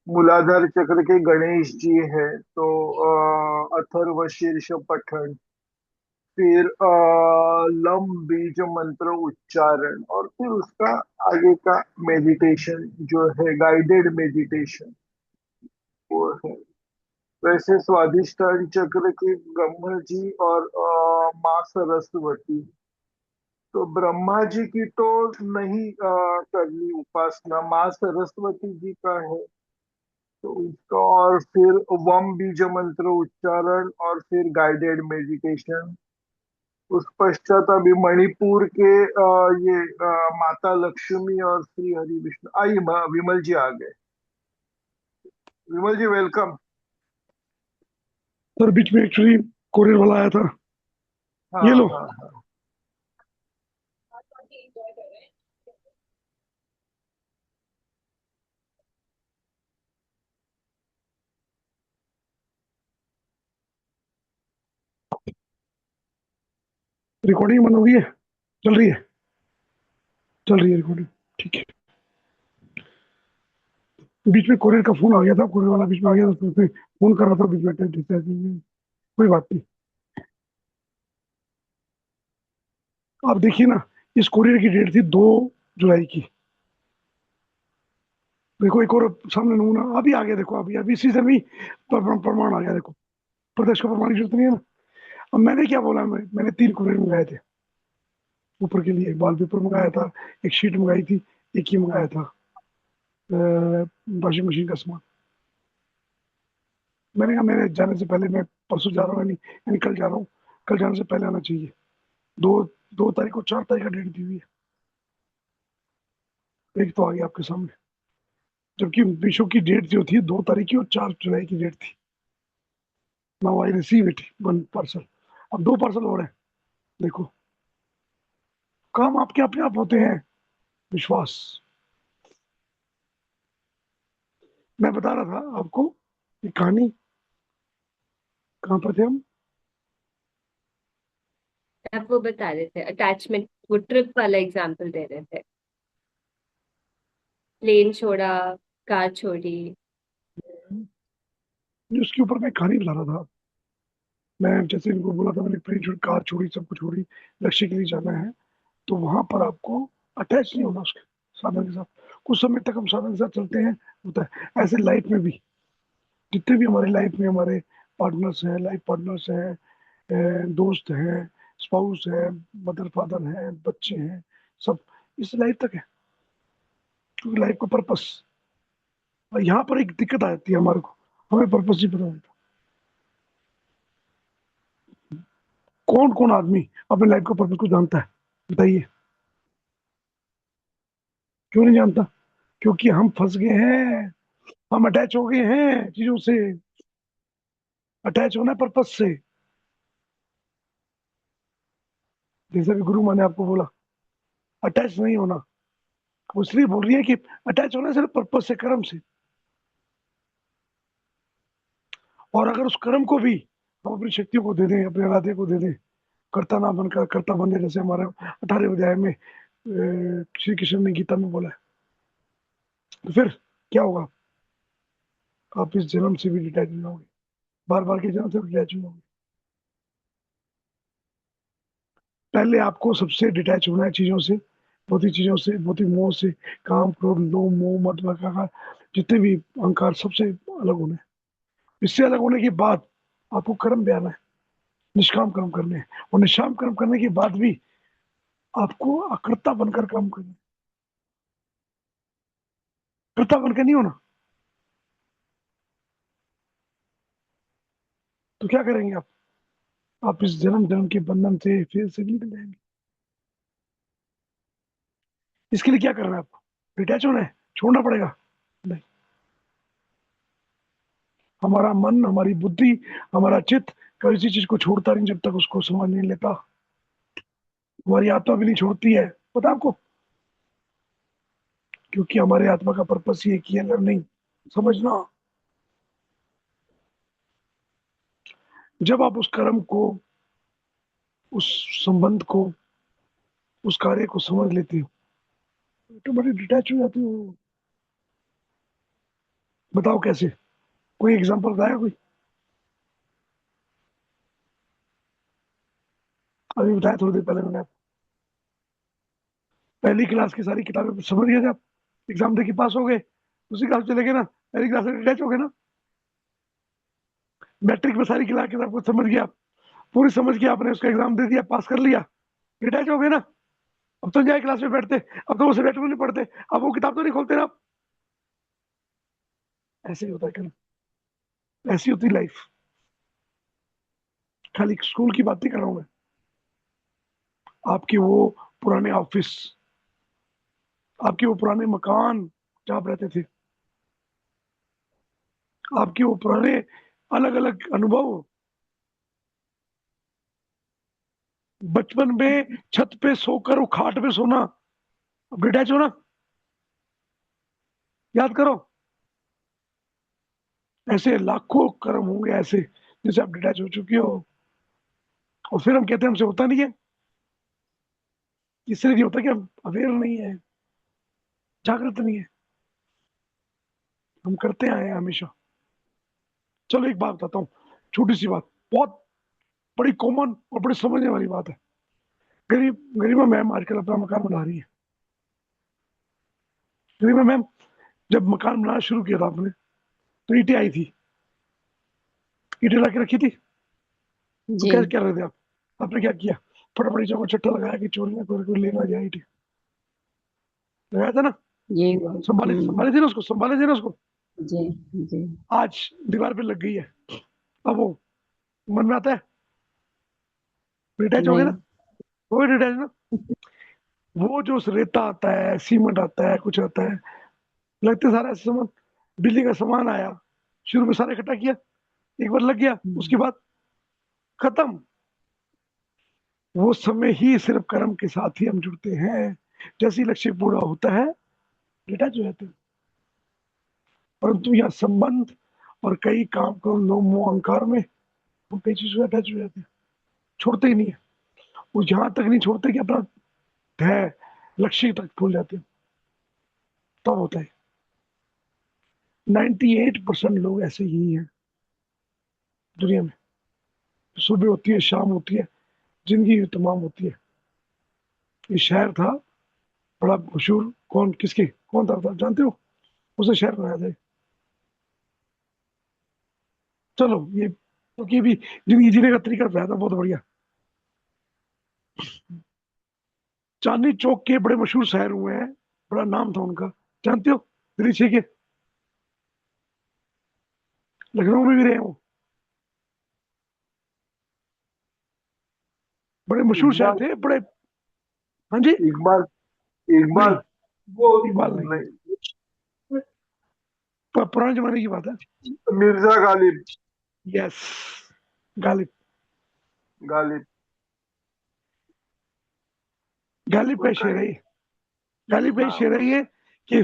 Speaker 6: मूलाधार चक्र के गणेश जी है, तो अथर्व शीर्ष पठन, फिर लम बीज मंत्र उच्चारण, और फिर उसका आगे का मेडिटेशन जो है, गाइडेड मेडिटेशन, वो है। वैसे स्वादिष्टान चक्र के ब्रह्मा जी और माँ सरस्वती, तो ब्रह्मा जी की तो नहीं करनी उपासना, माँ सरस्वती जी का है। तो उसका, और फिर वम बीज मंत्र उच्चारण, और फिर गाइडेड मेडिटेशन। उस पश्चात अभी मणिपुर के ये माता लक्ष्मी और श्री हरि विष्णु, आइए विमल जी आ गए। विमल जी वेलकम।
Speaker 1: सर बीच में एक्चुअली कोरियर वाला आया था।
Speaker 6: हाँ
Speaker 1: ये लो।
Speaker 6: हाँ हाँ।
Speaker 1: रिकॉर्डिंग बंद हो गई है? चल रही है? चल रही है रिकॉर्डिंग। ठीक है। बीच में कोरियर का फोन आ गया था, कोरियर वाला बीच में आ गया था, तो उसने फोन कर रहा था बीच में डिस्चार्ज। कोई बात नहीं। आप देखिए ना, इस कोरियर की डेट थी 2 जुलाई की। देखो एक और सामने नमूना अभी आ गया, देखो अभी अभी इसी से भी प्रमाण आ गया। देखो प्रत्यक्ष का प्रमाण की जरूरत नहीं है ना। अब मैंने क्या बोला, मैंने 3 कोरियर मंगाए थे ऊपर के लिए। वॉलपेपर मंगाया था, एक शीट मंगाई थी, एक ही मंगाया था वॉशिंग मशीन का सामान। मैंने कहा मेरे जाने से पहले, मैं परसों जा रहा हूँ, यानी यानी कल जा रहा हूँ, कल जाने से पहले आना चाहिए। दो 2 तारीख को 4 तारीख का डेट दी हुई है। एक तो आ गया आपके सामने, जबकि विशो की डेट जो थी 2 तारीख की और 4 जुलाई की डेट थी। Now I receive it, 1 parcel. अब 2 पार्सल और हैं। देखो, काम आपके अपने आप होते हैं। विश्वास। मैं बता रहा था आपको ये कहानी। कहाँ पर थे हम?
Speaker 3: आप वो बता रहे थे अटैचमेंट, वो ट्रिप वाला एग्जांपल दे रहे थे। प्लेन छोड़ा, कार छोड़ी।
Speaker 1: उसके ऊपर मैं कहानी बता रहा था। मैं जैसे इनको बोला था, मैंने प्लेन छोड़ी, कार छोड़ी, सब कुछ छोड़ी, लक्ष्य के लिए जाना है। तो वहां पर आपको अटैच नहीं होना उसके साधन के साथ। कुछ समय तक हम साधन के साथ चलते हैं, होता है ऐसे। लाइफ में भी जितने भी हमारी लाइफ में हमारे पार्टनर्स हैं, लाइफ पार्टनर्स हैं, दोस्त हैं, स्पाउस है, मदर फादर हैं, बच्चे हैं, सब इस लाइफ तक है। क्योंकि लाइफ का पर्पस, यहाँ पर एक दिक्कत आ जाती है हमारे को, हमें पर्पस नहीं पता होता। कौन कौन आदमी अपने लाइफ का पर्पस को जानता है? बताइए। क्यों नहीं जानता? क्योंकि हम फंस गए हैं, हम अटैच हो गए हैं चीजों से। अटैच होना पर्पस से। जैसे भी गुरु माँ ने आपको बोला, अटैच नहीं होना। वो इसलिए बोल रही है कि अटैच होना सिर्फ पर्पस से, कर्म से। और अगर उस कर्म को भी हम अपनी शक्तियों को दे दें, अपने इरादे को दे दें, कर्ता ना बनकर कर्ता बन जाए, जैसे हमारे 18वें अध्याय में श्री कृष्ण ने गीता में बोला है, तो फिर क्या होगा? आप इस जन्म से भी डिटैच हो जाओगे, बार बार के जन्म से भी डिटैच हो जाओगे। पहले आपको सबसे डिटैच होना है चीजों से, भौतिक चीजों से, भौतिक मोह से, काम, क्रोध, लोभ, मोह, मद, अहंकार, जितने भी अहंकार, सबसे अलग होना है। इससे अलग होने के बाद आपको कर्म भी आना है, निष्काम कर्म करने हैं। और निष्काम कर्म करने के बाद भी आपको अकर्ता बनकर काम करना है। कर्ता बनकर नहीं होना। तो क्या करेंगे आप? आप इस जन्म जन्म के बंधन से फिर से निकल जाएंगे। इसके लिए क्या करना है आपको? डिटैच होना है, छोड़ना पड़ेगा? नहीं। हमारा मन, हमारी बुद्धि, हमारा चित्त किसी चीज को छोड़ता नहीं जब तक उसको समझ नहीं लेता। हमारी आत्मा भी नहीं छोड़ती है, पता आपको? क्योंकि हमारे आत्मा का पर्पस ये कि लर्निंग, समझना। जब आप उस कर्म को, उस संबंध को, उस कार्य को समझ लेते हो तो बड़ी डिटैच हो जाती हो। बताओ कैसे? कोई एग्जांपल बताया कोई? अभी बताया थोड़ी देर पहले मैंने। पहली क्लास की सारी किताबें समझ गए थे आप, एग्जाम दे के पास हो गए, दूसरी क्लास चले गए ना, पहली क्लास से डिटैच हो गए ना। मैट्रिक में सारी क्लास किताब को समझ गया आप, पूरी समझ के आपने उसका एग्जाम दे दिया, पास कर लिया, डिटैच हो गए ना। अब तो जाए क्लास में बैठते, अब तो वो सब्जेक्ट में नहीं पढ़ते, अब वो किताब तो नहीं खोलते ना आप। ऐसे ही होता है क्या? ऐसी होती लाइफ। खाली स्कूल की बात नहीं कर रहा हूं मैं, आपके वो पुराने ऑफिस, आपके वो पुराने मकान जहाँ आप रहते थे, आपके वो पुराने अलग अलग अनुभव, बचपन में छत पे सोकर वो खाट पे सोना, अब डिटैच हो ना, याद करो। ऐसे लाखों कर्म होंगे ऐसे जिसे आप डिटैच हो चुके हो, और फिर हम कहते हैं हमसे होता नहीं है। इसलिए नहीं होता कि हम अवेयर नहीं है, जागृत नहीं है, हम करते आए हैं हमेशा। चलो एक बात बताता हूँ, छोटी सी बात, बहुत बड़ी कॉमन और बड़ी समझने वाली बात है। गरीबा मैम आजकल अपना मकान बना रही है। गरीबा मैम, जब मकान बनाना शुरू किया था आपने, तो ईंटें आई थी, ईंटें ला के रखी थी, तो
Speaker 2: जी
Speaker 1: क्या क्या रहे थे आप? आपने क्या किया? फटाफट चौको चट्टा लगाया कि चोरी ना कोई लेना जाए ईंटें, लगाया था ना?
Speaker 2: यही हुआ।
Speaker 1: संभाले संभाले थे ना उसको, संभाले थे ना उसको।
Speaker 2: जी जी
Speaker 1: आज दीवार पे लग गई है, अब वो मन में आता है? डिटैच हो गए ना,
Speaker 2: नहीं।
Speaker 1: हो गए डिटैच ना। वो जो रेता आता है, सीमेंट आता है, कुछ आता है, लगते सारा सामान, बिजली का सामान आया, शुरू में सारा इकट्ठा किया, एक बार लग गया, उसके बाद खत्म। वो समय ही सिर्फ कर्म के साथ ही हम जुड़ते हैं। जैसे ही लक्ष्य पूरा होता है, डिटैच हो जाते हैं। परंतु यह संबंध और कई काम करो लोग मोह अहंकार में, हम कई चीजों से अटैच हो जाते हैं, छोड़ते ही नहीं है। वो जहां तक नहीं छोड़ते कि अपना है लक्ष्य तक भूल जाते हैं, तब होता है। 98% लोग ऐसे ही हैं दुनिया में। सुबह होती है, शाम होती है, जिंदगी तमाम होती है। ये शहर था बड़ा मशहूर, कौन किसके कौन था जानते हो? उसे शहर बनाया था। चलो ये तो कि भी जिंदगी जीने का तरीका बताया था, बहुत बढ़िया। चांदनी चौक के बड़े मशहूर शहर हुए हैं, बड़ा नाम था उनका, जानते हो? दिल्ली छे के, लखनऊ में भी रहे हो, बड़े मशहूर शहर
Speaker 6: इकबाल,
Speaker 1: थे बड़े। हाँ जी।
Speaker 6: इकबाल,
Speaker 1: नहीं,
Speaker 6: इकबाल वो
Speaker 1: इकबाल नहीं,
Speaker 6: नहीं,
Speaker 1: पुराने जमाने की बात है।
Speaker 6: मिर्जा गालिब,
Speaker 1: यस, गालिब।
Speaker 6: गालिब
Speaker 1: गालिब का
Speaker 6: उनका
Speaker 1: शेर है ये, गालिब का
Speaker 6: नाम।
Speaker 1: शेर है ये कि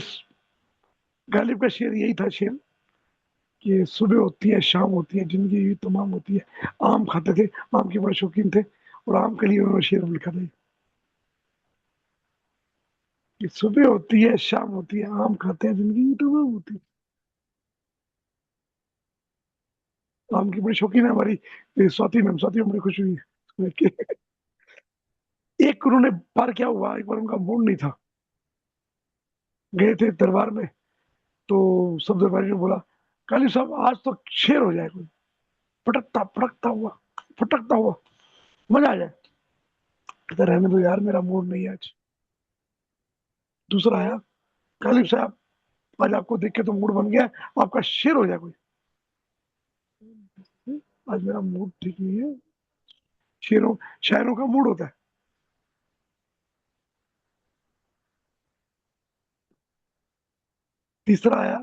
Speaker 1: गालिब का शेर यही था, शेर कि सुबह होती है, शाम होती है, जिंदगी यूं तमाम होती है। आम खाते थे, आम के बड़े शौकीन थे, और आम के लिए उन्होंने शेर लिखा था कि सुबह होती है, शाम होती है, आम खाते हैं, जिंदगी यूं तमाम होती है। आम की बड़ी शौकीन है हमारी स्वाति मैम, स्वाति मैम बड़ी खुश हुई है कि एक उन्होंने बार क्या हुआ, एक बार उनका मूड नहीं था, गए थे दरबार में, तो सब दरबारी ने बोला काली साहब आज तो शेर हो जाए कोई, पटकता पटकता हुआ, फटकता हुआ, मजा आ जाए। कहता रहने दो यार, मेरा मूड नहीं है आज। दूसरा आया, कालिब साहब आज आपको देख के तो मूड बन गया, आपका शेर हो जाए कोई। आज मेरा मूड ठीक नहीं है, शेरों शायरों का मूड होता है। तीसरा आया,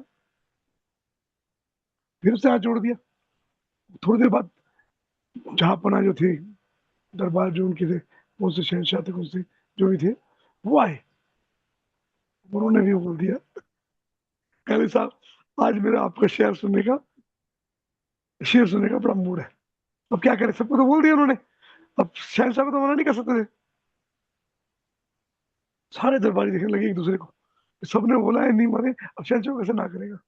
Speaker 1: फिर उससे हाथ जोड़ दिया। थोड़ी देर बाद जहापना जो थे, दरबार जो उनके थे, वो से शहनशाह थे, उससे जो भी थे, वो आए। उन्होंने भी बोल दिया, कहले साहब आज मेरा आपका शेर सुनने का बड़ा मूड है। अब क्या करें, सबको तो बोल दिया उन्होंने, अब शहनशाह को तो मना नहीं कर सकते थे। सारे दरबारी देखने लगे एक दूसरे को, सबने बोला है नहीं माने, अब शहनशाह कैसे ना करेगा।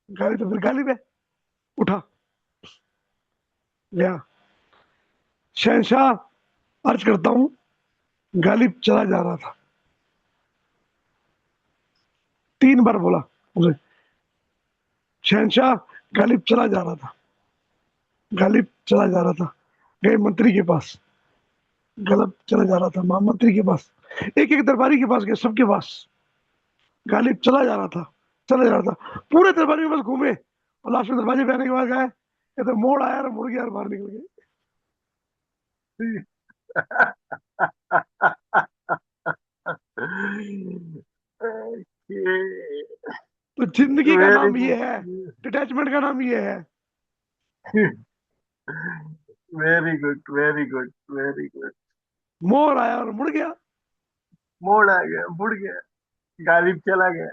Speaker 1: गाली तो फिर गाली पे उठा गया। शहनशाह, अर्ज करता हूं, गालिब चला जा रहा था। 3 बार बोला उसे, शहनशाह गालिब चला जा रहा था, गालिब चला जा रहा था। गए मंत्री के पास, गलत चला जा रहा था, महामंत्री के पास, एक एक दरबारी के पास गए, सबके पास। गालिब चला जा रहा था, चला जा रहा था, पूरे दरबारी के पास घूमे, और लास्ट में दरवाजे पे आने के बाद गए, ये तो मोड़ आया और मुड़ गया और बाहर निकल गए। तो जिंदगी का
Speaker 6: वेरी
Speaker 1: नाम ये है,
Speaker 6: गुड,
Speaker 1: डिटैचमेंट का नाम ये है।
Speaker 6: Very good, very good, very good.
Speaker 1: मोड़ आया और मुड़ गया।
Speaker 6: मोड़ आ गया, मुड़ गया, गालिब चला गया।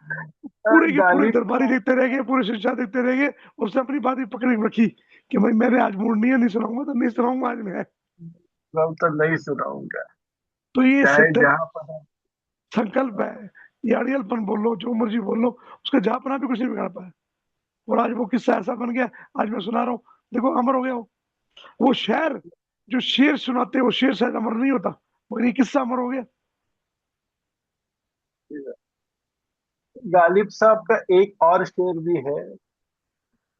Speaker 1: पूरे के पूरे
Speaker 6: गालिब
Speaker 1: दरबारी
Speaker 6: को
Speaker 1: देखते रह गए, पूरे शिक्षा देखते रह गए, और उसने अपनी बात भी पकड़ी रखी कि भाई मैंने आज मूड नहीं है, नहीं सुनाऊंगा, तो नहीं सुनाऊंगा आज मैं।
Speaker 6: गम तो नहीं सुनाऊंगा,
Speaker 1: तो ये
Speaker 6: चाहे जहां पर।
Speaker 1: संकल्प है, ये अड़ियलपन बोल लो, जो मर्जी बोल लो, उसका जहापना भी कुछ नहीं बिगाड़ पाया। और आज वो किस्सा ऐसा बन गया, आज मैं सुना रहा हूँ, देखो अमर हो गया वो शेर, जो शेर सुनाते हैं वो शेर शायद अमर नहीं होता, मगर ये किस्सा अमर हो गया।
Speaker 6: गालिब साहब का एक और शेर भी है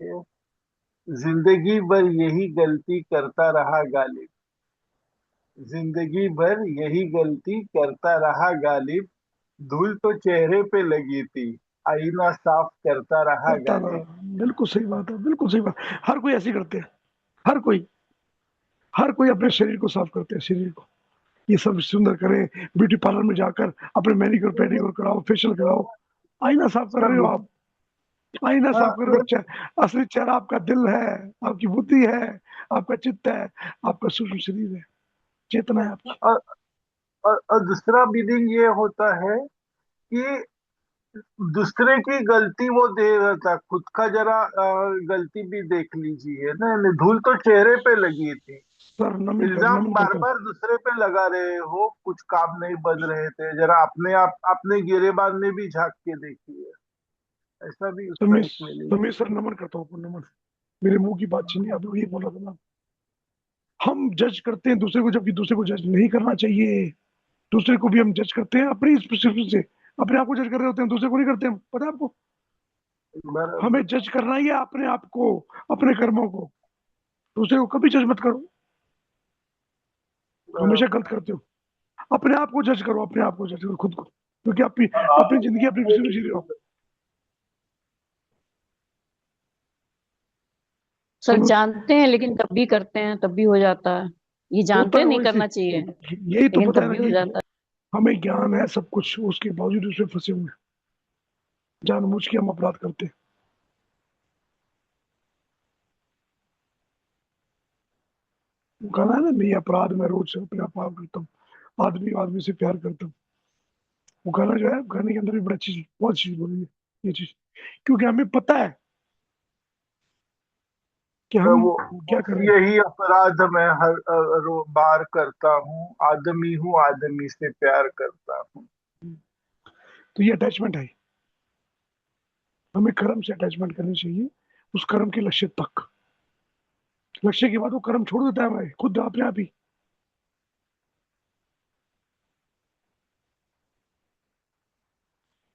Speaker 6: कि जिंदगी भर यही गलती करता रहा गालिब, जिंदगी भर यही गलती करता रहा गालिब, धूल तो चेहरे पे लगी थी, आईना साफ करता रहा
Speaker 1: करता रहा,
Speaker 6: गालिब।
Speaker 1: बिल्कुल सही बात है, बिल्कुल सही बात। हर कोई ऐसे ही करते हैं, हर कोई, हर कोई अपने शरीर को साफ करते हैं, शरीर को ये सब सुंदर करें, ब्यूटी पार्लर में जाकर अपने मैनिक्योर पेडिक्योर कराओ, फेशियल कराओ, आईना साफ कर रहे हो
Speaker 6: सब।
Speaker 1: आप, आईना
Speaker 6: हाँ,
Speaker 1: साफ कर रहे हो। असली चेहरा आपका दिल है, आपकी बुद्धि है, आपका चित्त है, आपका सूक्ष्म शरीर है, चेतना है आपकी।
Speaker 6: और, और दूसरा मीनिंग ये होता है कि दूसरे की गलती वो दे रहा था, खुद का जरा गलती भी देख लीजिए ना, यानी धूल तो चेहरे पे लगी थी,
Speaker 1: सर
Speaker 6: इल्जाम
Speaker 1: नमन
Speaker 6: बार
Speaker 1: करता हूँ।
Speaker 6: बार दूसरे पे लगा रहे हो, कुछ काम नहीं बन रहे थे, जरा अपने आप अपने गिरेबान में भी झांक के देखिए। ऐसा भी उसका एक मीनिंग।
Speaker 1: समय सर नमन करता हूँ, नमन। मेरे मुंह की बात छीनी, अभी वही बोला था ना, हम जज करते हैं दूसरे को, जबकि दूसरे को जज नहीं करना चाहिए। दूसरे को भी हम जज करते हैं अपनी perspective से, अपने आप को जज कर रहे होते हैं, दूसरे को नहीं करते हम, पता है आपको। हमें
Speaker 6: बराबर।
Speaker 1: जज करना ही है अपने आप को, अपने कर्मों को। दूसरे को कभी जज मत करो, हमेशा
Speaker 6: बराबर।
Speaker 1: गलत करते हो। अपने आप को जज करो, अपने आप को जज करो, खुद को, क्योंकि अपनी अपनी जिंदगी अपनी किसी में जी रहे हो।
Speaker 2: सर
Speaker 1: सुनो,
Speaker 2: जानते हैं लेकिन तब भी करते हैं, तब भी हो जाता है। ये जानते
Speaker 1: होता
Speaker 2: हैं
Speaker 1: है
Speaker 2: नहीं
Speaker 1: वैसे,
Speaker 2: करना चाहिए,
Speaker 1: यही तो
Speaker 2: लेकिन
Speaker 1: पता है
Speaker 2: तब
Speaker 1: ना
Speaker 2: भी हो
Speaker 1: कि
Speaker 2: जाता है।
Speaker 1: हमें ज्ञान है सब कुछ, उसके बावजूद उसमें फंसे हुए हैं, जानबूझ के हम अपराध करते हैं। वो कहना है ना, नहीं अपराध में रोज अपने आप पाप करता हूँ, आदमी आदमी से प्यार करता हूँ। वो गाना जो है, गाने के अंदर भी बड़ी अच्छी चीज, बहुत चीज बोली है ये चीज, क्योंकि हमें पता है कि
Speaker 6: तो
Speaker 1: हम
Speaker 6: वो
Speaker 1: क्या कर रहे हैं।
Speaker 6: यही अपराध मैं हर बार करता हूँ, आदमी हूँ, आदमी से प्यार करता हूँ।
Speaker 1: तो ये अटैचमेंट है, हमें कर्म से अटैचमेंट करनी चाहिए, उस कर्म के लक्ष्य तक। लक्ष्य के बाद वो कर्म छोड़ देता है हमें खुद अपने आप ही।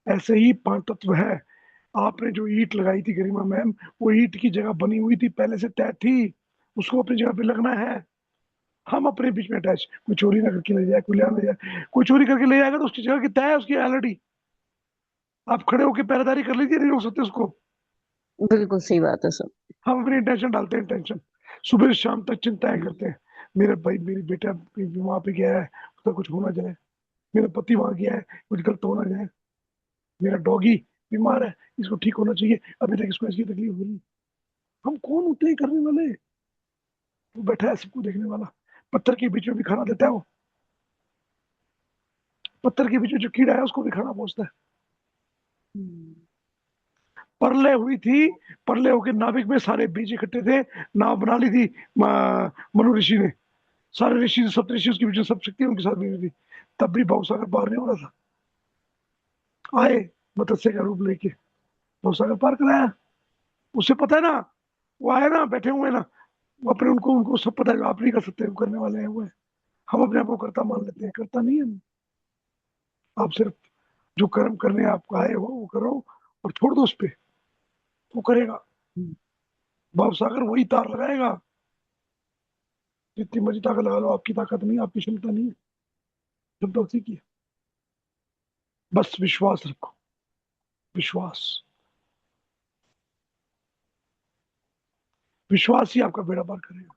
Speaker 1: ऐसे ही 5 तत्व है। आपने जो ईंट लगाई थी गरिमा मैम, वो ईंट की जगह बनी हुई थी, पहले से तय थी, उसको अपनी जगह पे लगना है। हम अपने बीच में अटैच, कोई चोरी ना करके ले जाए, कोई ले जाए, कोई चोरी करके ले जाएगा तो उसकी जगह की तय है, उसकी ऑलरेडी। आप खड़े होकर पहरेदारी कर लीजिए, नहीं रोक सकते उसको।
Speaker 2: बिल्कुल सही बात है सर।
Speaker 1: हम अपनी टेंशन डालते हैं, टेंशन सुबह से शाम तक चिंताएं करते हैं। मेरा भाई, मेरी बेटा वहां पे गया है, उसका कुछ हो ना जाए, मेरा पति वहां गया है, कुछ गलत हो ना जाए, मेरा डॉगी बीमार है, इसको ठीक होना चाहिए, अभी तक इसको ऐसी तकलीफ हो रही। हम कौन होते हैं करने वाले? वो बैठा है सबको देखने वाला, पत्थर के बीच में भी खाना देता है वो, पत्थर के बीच में जो कीड़ा है उसको भी खाना पहुंचता है। परले हुई थी, परले होकर नाभिक में सारे बीज इकट्ठे थे, नाव बना ली थी मनु ऋषि ने, सारे ऋषि सप्त ऋषि उसके बीच में, सब शक्ति उनके साथ भी थी, तब भी भवसागर पार नहीं हो रहा था। आए मत्स्य का रूप लेके, भवसागर पार कराया। उसे पता है ना, वो आए ना, बैठे हुए हैं ना, वो अपने उनको उनको सब पता है, आप नहीं कर सकते, वो करने वाले हैं वो है। हम अपने आप को करता मान लेते हैं, करता नहीं है। आप सिर्फ जो कर्म करने आपको आए हो वो करो, और छोड़ दो उस पे, वो करेगा। भवसागर वही तार लगाएगा। जितनी मर्जी ताकत लगा लो, आपकी ताकत नहीं, आपकी क्षमता नहीं है, क्षमता उसी की है। बस विश्वास रखो, विश्वास, विश्वास ही आपका बेड़ा पार करेगा।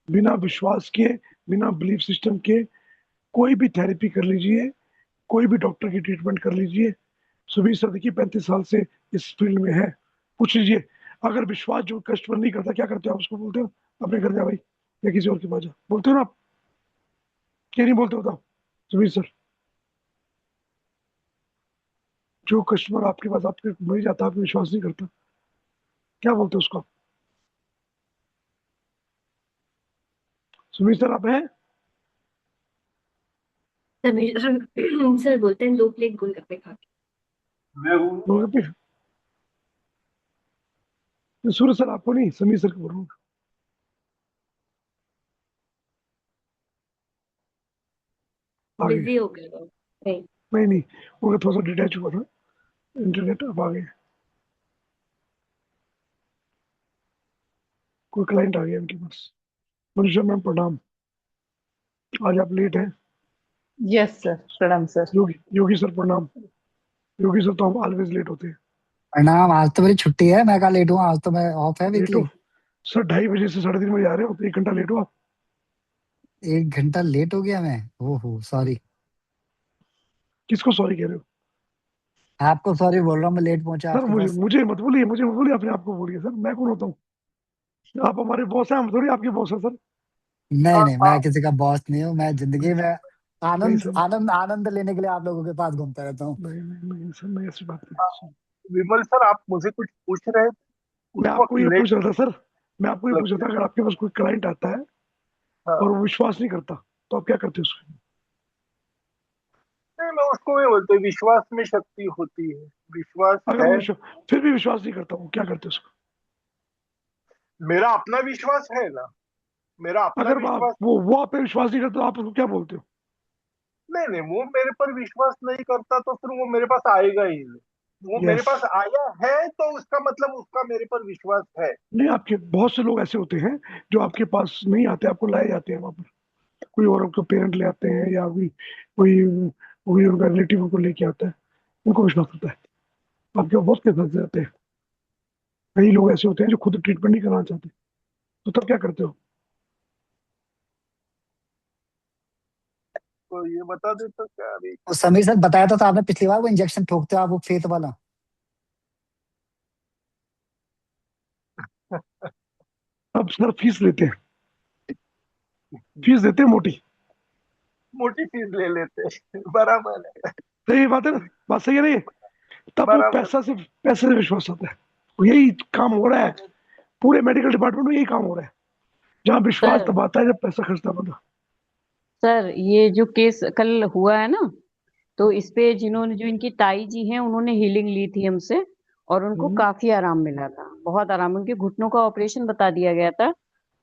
Speaker 1: बिना विश्वास के, बिना बिलीफ सिस्टम के, कोई भी थेरेपी कर लीजिए, कोई भी डॉक्टर की ट्रीटमेंट कर लीजिए। सुबह सर देखिए 35 साल से इस फील्ड में है, पूछ लीजिए। अगर विश्वास जो कस्टमर नहीं करता, क्या करते हो आप? उसको बोलते हो अपने घर जा भाई, या किसी और के पास जा, बोलते हो ना आप? क्या नहीं बोलते, बताओ सुबह सर। जो कस्टमर आपके पास आपके नहीं जाता, आपको विश्वास नहीं करता, क्या बोलते हो उसको आप? सुबह सर आप हैं?
Speaker 3: समीर सर बोलते हैं 2 प्लेट गोलगप्पे खा के।
Speaker 4: मैं हूँ।
Speaker 1: गोलगप्पे? सूरज सर आपको नहीं, समीर सर को बोल रहा हूँ। आगे?
Speaker 3: बिजी हो गए वो। नहीं।
Speaker 1: नहीं नहीं, उनका थोड़ा सा डिटैच हुआ था इंटरनेट, अब आ गए। कोई क्लाइंट आ गया उनके पास। मनीषा मैम प्रणाम, आज आप लेट हैं।
Speaker 5: यस सर, प्रणाम सर।
Speaker 1: योगी योगी सर प्रणाम। योगी सर तो हम ऑलवेज लेट होते हैं।
Speaker 7: प्रणाम। आज तो मेरी छुट्टी है, मैं कहा लेट हूँ, आज तो मैं ऑफ है
Speaker 1: लेट हो
Speaker 7: वीकली।
Speaker 1: सर? 2:30 बजे से 3:30 बजे आ रहे हो, तो 1 घंटा लेट हो आप।
Speaker 7: 1 घंटा लेट हो गया मैं, ओहो सॉरी।
Speaker 1: किसको सॉरी कह रहे हो?
Speaker 7: आपको सॉरी बोल रहा हूँ, मैं लेट पहुंचा
Speaker 1: सर
Speaker 7: आपके
Speaker 1: मुझे
Speaker 7: पास।
Speaker 1: मुझे मत बोलिए, मुझे मत बोलिए, अपने आप को बोलिए सर, मैं कौन होता हूँ? आप हमारे बॉस हैं, हम थोड़ी आपके बॉस हैं सर।
Speaker 7: नहीं नहीं, मैं किसी का बॉस नहीं हूँ, मैं जिंदगी
Speaker 1: नहीं
Speaker 7: में
Speaker 1: नहीं
Speaker 7: आनंद
Speaker 1: सर,
Speaker 7: आनंद आनंद लेने के लिए आप लोगों के पास घूमता रहता हूँ।
Speaker 1: नहीं नहीं नहीं सर, नहीं ऐसी बात नहीं सर।
Speaker 6: विमल सर, आप मुझे कुछ पूछ रहे थे
Speaker 1: मैं
Speaker 6: उस
Speaker 1: आपको
Speaker 6: वक्त
Speaker 1: ये
Speaker 6: लेट
Speaker 1: पूछ रहा था सर, मैं आपको ये पूछ रहा
Speaker 6: लगते।
Speaker 1: था, अगर आपके पास कोई क्लाइंट आता है और
Speaker 6: हाँ,
Speaker 1: वो विश्वास नहीं करता, तो आप क्या करते हो उसको?
Speaker 6: नहीं मैं उसको ये बोलते विश्वास में शक्ति होती है, विश्वास
Speaker 1: अगर वो
Speaker 6: है।
Speaker 1: विश्वास, फिर भी विश्वास नहीं करता, वो क्या करते हो उसको?
Speaker 6: मेरा अपना विश्वास है ना, मेरा अपना
Speaker 1: अगर आप
Speaker 6: विश्वास।
Speaker 1: वो आप पे विश्वास नहीं करते, तो आप उसको क्या बोलते हो?
Speaker 6: नहीं नहीं, वो मेरे पर विश्वास नहीं करता तो फिर वो मेरे पास आएगा ही नहीं। वो मेरे
Speaker 1: यस।
Speaker 6: पास आया है तो उसका मतलब उसका मेरे पर विश्वास है।
Speaker 1: नहीं, आपके बहुत से लोग ऐसे होते हैं जो आपके पास नहीं आते, आपको लाए जाते हैं वहां पर। कोई और आपको पेरेंट ले आते हैं, या कोई कोई कोई उनका रिलेटिव उनको लेके आता है, उनको विश्वास होता है। आपके बहुत के फंस जाते हैं। कई लोग ऐसे होते हैं जो खुद ट्रीटमेंट नहीं कराना चाहते, तो तब क्या करते हो?
Speaker 6: तो ये बता देता क्या अभी।
Speaker 7: तो समीर सर बताया तो था आपने पिछली बार, वो इंजेक्शन ठोकते हो आप, वो फेथ वाला।
Speaker 1: अब सर फीस लेते हैं, फीस देते हैं मोटी।
Speaker 6: मोटी फीस ले लेते हैं बराबर है।
Speaker 1: सही बात है ना, बात सही है नहीं? तब वो
Speaker 6: बराबर।
Speaker 1: पैसे से विश्वास आता है। और यही काम हो रहा है, पूरे मेडिकल डिपार्टमेंट में यही काम हो रहा है। जहाँ विश्वास
Speaker 2: सर
Speaker 1: तब आता है जब पैसा खर्चना पड़ता।
Speaker 2: सर ये जो केस कल हुआ है ना, तो इस पे जिन्होंने, जो इनकी ताई जी हैं, उन्होंने हीलिंग ली थी हमसे, और उनको
Speaker 1: हम्म,
Speaker 2: काफी आराम मिला था, बहुत आराम। उनके घुटनों का ऑपरेशन बता दिया गया था,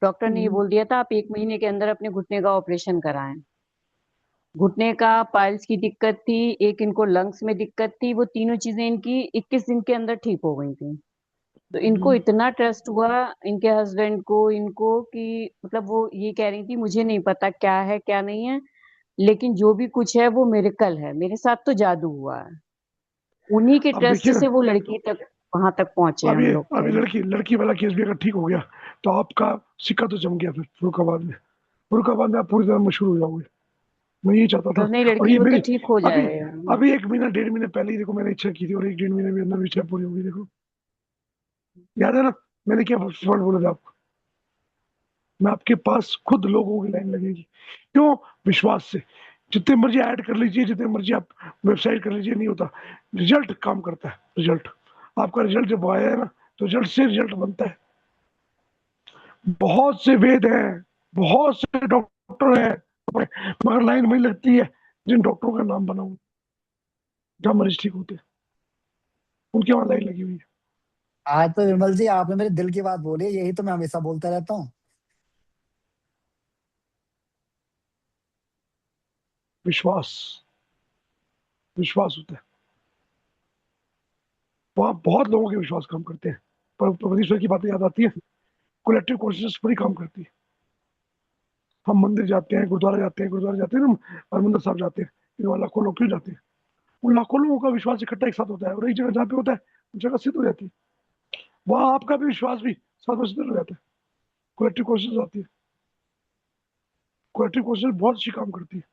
Speaker 2: डॉक्टर ने ये
Speaker 1: हम्म,
Speaker 2: बोल दिया था आप 1 महीने के अंदर अपने घुटने का ऑपरेशन कराएं। घुटने का, पाइल्स की दिक्कत थी, एक इनको लंग्स में दिक्कत थी, वो तीनों चीजें इनकी 21 दिन के अंदर ठीक हो गई थी। तो इनको
Speaker 1: हम्म।
Speaker 2: इतना ट्रस्ट हुआ इनके हस्बैंड को, इनको, कि मतलब वो ये कह रही थी मुझे नहीं पता क्या है क्या नहीं है, लेकिन जो भी कुछ है वो मिरेकल है, मेरे साथ तो जादू हुआ है। उन्हीं के
Speaker 1: अब
Speaker 2: ट्रस्ट
Speaker 1: देखिए ना,
Speaker 2: से वो लड़की तक वहां तक पहुंचे
Speaker 1: अब
Speaker 2: हम
Speaker 1: ये
Speaker 2: लोग
Speaker 1: अभी
Speaker 2: तो।
Speaker 1: लड़की वाला केस भी अगर ठीक हो गया तो आपका सिक्का तो जम गया फिर फरुखाबाद में आप पूरी तरह मशहूर हो जाओगे। मैं यही चाहता था।
Speaker 2: बस नहीं,
Speaker 1: और
Speaker 2: लड़की
Speaker 1: ये
Speaker 2: वो तो
Speaker 1: मेरी
Speaker 2: ठीक हो
Speaker 1: अभी
Speaker 2: जाएगा।
Speaker 1: अभी 1 महीना 1.5 महीने पहले ही देखो मैंने इच्छा की थी और 1 1.5 महीने में अंदर इच्छा पूरी होगी देखो। याद है ना मैंने क्या वर्ड बोला था आपको? मैं आपके पास खुद लोगों की लाइन लगेगी। क्यों? विश्वास से। जितने मर्जी ऐड कर लीजिए, जितने मर्जी आप वेबसाइट कर लीजिए, नहीं होता। रिजल्ट काम करता है। रिजल्ट आपका रिजल्ट जब आया है ना तो रिजल्ट से रिजल्ट बनता है। बहुत से वेद हैं, बहुत से डॉक्टर हैं, मगर लाइन वही लगती है जिन डॉक्टरों का नाम बना हुआ, जहाँ मरीज ठीक होते हैं उनके वहां लाइन लगी हुई है।
Speaker 7: आज तो विमल जी आपने मेरे दिल की बात बोली, यही तो मैं हमेशा बोलता रहता हूँ।
Speaker 1: विश्वास, विश्वास होता है। वहां बहुत लोगों के विश्वास काम करते हैं, पर परमेश्वर की बातें याद आती है। कलेक्टिव कॉन्शियसनेस पूरी काम करती है। हम मंदिर जाते हैं, गुरुद्वारा जाते हैं ना, हरमंदिर साहब जाते हैं। इन वहाँ लाखों लोग क्यों जाते हैं? उन लाखों लोगों का विश्वास इकट्ठा एक साथ होता है और एक जगह जहाँ पे होता है उस जगह सिद्ध हो जाती है। वहां आपका भी विश्वास भी साथ में सिद्ध हो जाता है। कलेक्टिव कॉन्शियसनेस आती है। कलेक्टिव कॉन्शियसनेस बहुत अच्छी काम करती है।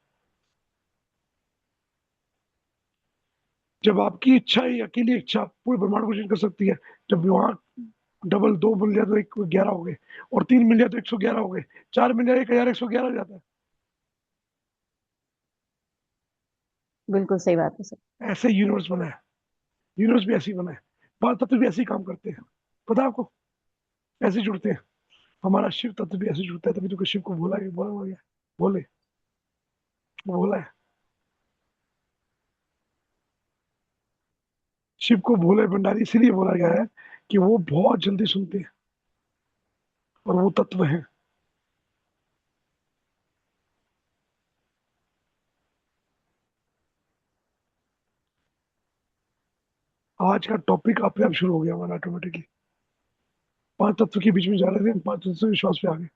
Speaker 1: जब आपकी इच्छा ही अकेली इच्छा पूरे ब्रह्मांड को चेंज कर सकती है। जब वहां डबल 2 मिल जाए तो 11 हो गए, और 3 मिल जाए तो 111 हो गए, 4 मिल जाए 1111 हो जाता है।
Speaker 2: बिल्कुल सही बात है सर।
Speaker 1: ऐसे यूनिवर्स बना है। यूनिवर्स भी ऐसे ही बना है। पांच तत्व भी ऐसे ही काम करते हैं। पता है आपको? ऐसे जुड़ते हैं। हमारा शिव तत्व भी ऐसे जुड़ता है, तभी तो शिव को बोला गया। बोले, वो बोला है। शिव को भोले भंडारी इसलिए बोला गया है कि वो बहुत जल्दी सुनते हैं और वो तत्व है। आज का टॉपिक अपने आप शुरू हो गया हमारा ऑटोमेटिकली। पांच तत्व के बीच में जा रहे थे, पांच तत्व से विश्वास पे आ गए।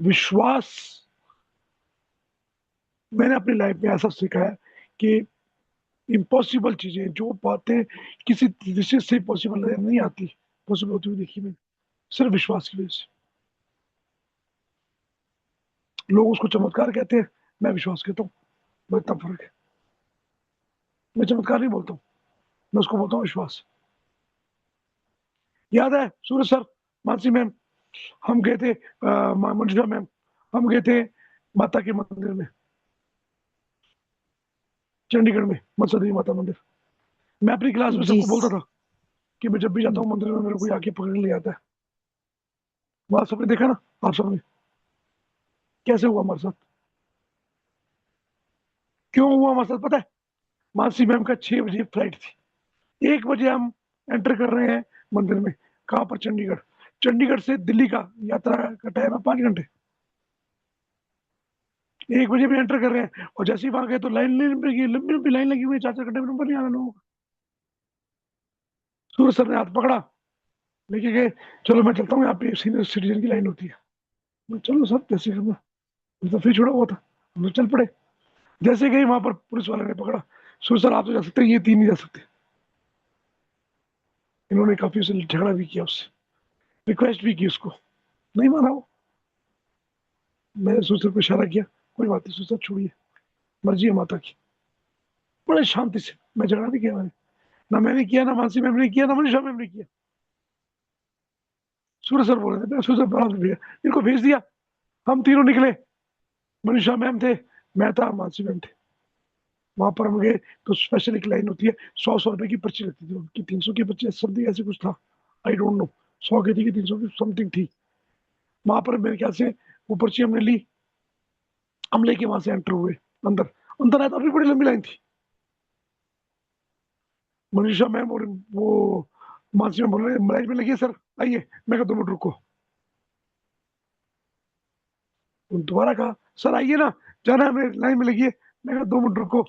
Speaker 1: विश्वास, मैंने अपनी लाइफ में ऐसा सीखा है कि इम्पॉसिबल चीजें, जो बातें किसी दृष्टि से पॉसिबल नहीं आती, पॉसिबल होती हुई देखी मैंने सिर्फ विश्वास की वजह से। लोग उसको चमत्कार कहते हैं, मैं विश्वास कहता हूँ। वो इतना फर्क है। मैं चमत्कार नहीं बोलता हूँ, मैं उसको बोलता हूँ विश्वास। याद है सूरज सर, मानसी मैम, हम गए थे, मंजुषा मैम, हम गए थे माता के मंदिर में, चंडीगढ़ में मनसा देवी माता मंदिर। मैं अपनी क्लास में
Speaker 2: जी।
Speaker 1: सबको बोलता था कि मैं जब भी जाता हूँ मंदिर में मेरे को आके पकड़ ले आता है। वहां सबने देखा ना, आप सबने कैसे हुआ हमारे साथ। क्यों हुआ हमारे साथ पता है? मानसी मैम का 6 बजे फ्लाइट थी, 1 बजे हम एंटर कर रहे हैं मंदिर में। कहाँ पर? चंडीगढ़। चंडीगढ़ से दिल्ली का यात्रा का टाइम है 5 घंटे। 1 बजे भी एंटर कर रहे हैं और जैसे ही वहां गए तो लाइन लंबी लंबी लंबी लाइन लगी हुई है, 4 4 घंटे में नंबर नहीं आ रहा लोगों का। सूरज सर ने हाथ पकड़ा, लेके गए। चलो मैं चलता हूँ, यहाँ पे सीनियर सिटीजन की लाइन होती है। मैं, चलो सर जैसे करना। मैं तो फिर छोड़ा हुआ था, हम लोग चल पड़े। जैसे गए वहां पर पुलिस वाले ने पकड़ा, सूरज सर आप तो जा सकते हैं, ये 3 नहीं जा सकते। इन्होंने काफी उसे झगड़ा भी किया, उससे रिक्वेस्ट भी की उसको, नहीं माना वो। मैंने सूरज सर को इशारा किया, कोई बात नहीं सूरज सर छोड़िए, मर्जी है माता की। बड़े शांति से, मैं झगड़ा नहीं किया मैंने, ना मैंने किया, ना मानसी मैम ने किया, ना मनीषा मैम ने किया। सूरज सर बोल रहे थे, सूरज सर बड़ा भैया, इनको भेज दिया। हम तीनों निकले, मनीषा मैम थे, मैं था, मानसी मैम थे। वहां पर हम गए तो स्पेशल एक लाइन होती है, 100 100 रुपए की पर्ची लगती थी उनकी, 300 की पर्ची समथिंग ऐसे कुछ था, आई डोंट नो। 100 की थी कि 300 की समथिंग थी। वहां पर मेरे ख्याल से वो पर्ची हमने ली, हम लेके वहां से एंटर हुए अंदर। अंदर आया तो अभी बड़ी लंबी लाइन थी। मनीषा मैम और वो मानसी मैम बोल रहे लाइन में लगी सर, आइए। मैं कहा 2 मिनट रुको। दोबारा कहा सर आइए ना, जाना है हमें, लाइन में लगी है। मैं कहा 2 मिनट रुको।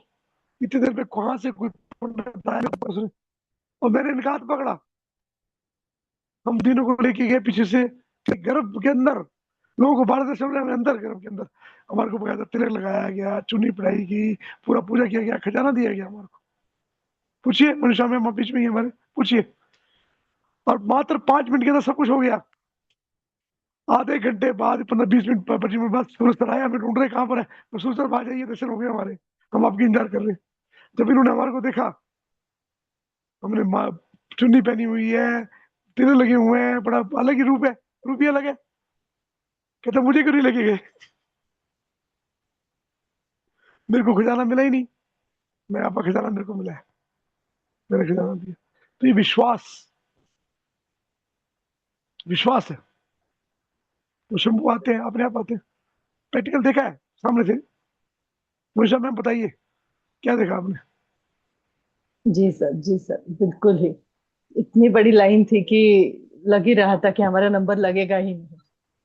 Speaker 1: इतनी देर में कहाँ से कोई पंडित आया उसने, और मैंने इनका हाथ पकड़ा। हम तीनों को लेके गए पीछे से गर्भ के अंदर। लोगों को भारत दर्शन में अंदर गर्भ के अंदर हमारे को बकायदा तिलक लगाया गया, चुन्नी पढ़ाई की, पूरा पूजा किया गया, खजाना दिया गया हमारे को। पूछिए मनीषा मैम बीच में ही हमारे, पूछिए। और मात्र 5 मिनट के अंदर सब कुछ हो गया। आधे घंटे बाद 15-20 मिनट 25 मिनट बाद सूरज सर आए, हमें ढूंढ रहे कहाँ पर है, तो सूरज सर आ जाइए, दर्शन हो गए हमारे, हम आपकी इंतजार कर रहे हैं। जब इन्होंने हमारे को देखा, हमने चुन्नी पहनी हुई है, तिलक लगे हुए हैं, बड़ा अलग ही रूप है, रूप ही अलग है। कहते मुझे क्यों नहीं लगे गए, मेरे को खजाना मिला ही नहीं। मैं आपका खजाना मेरे को मिला है, मेरा खजाना दिया। तो ये विश्वास, विश्वास है। तो शंभू आते हैं, अपने आप आते हैं, प्रैक्टिकल देखा है सामने से। मनीषा मैम बताइए क्या देखा आपने?
Speaker 5: जी सर, जी सर, बिल्कुल ही। इतनी बड़ी लाइन थी कि लग ही रहा था कि हमारा नंबर लगेगा ही नहीं।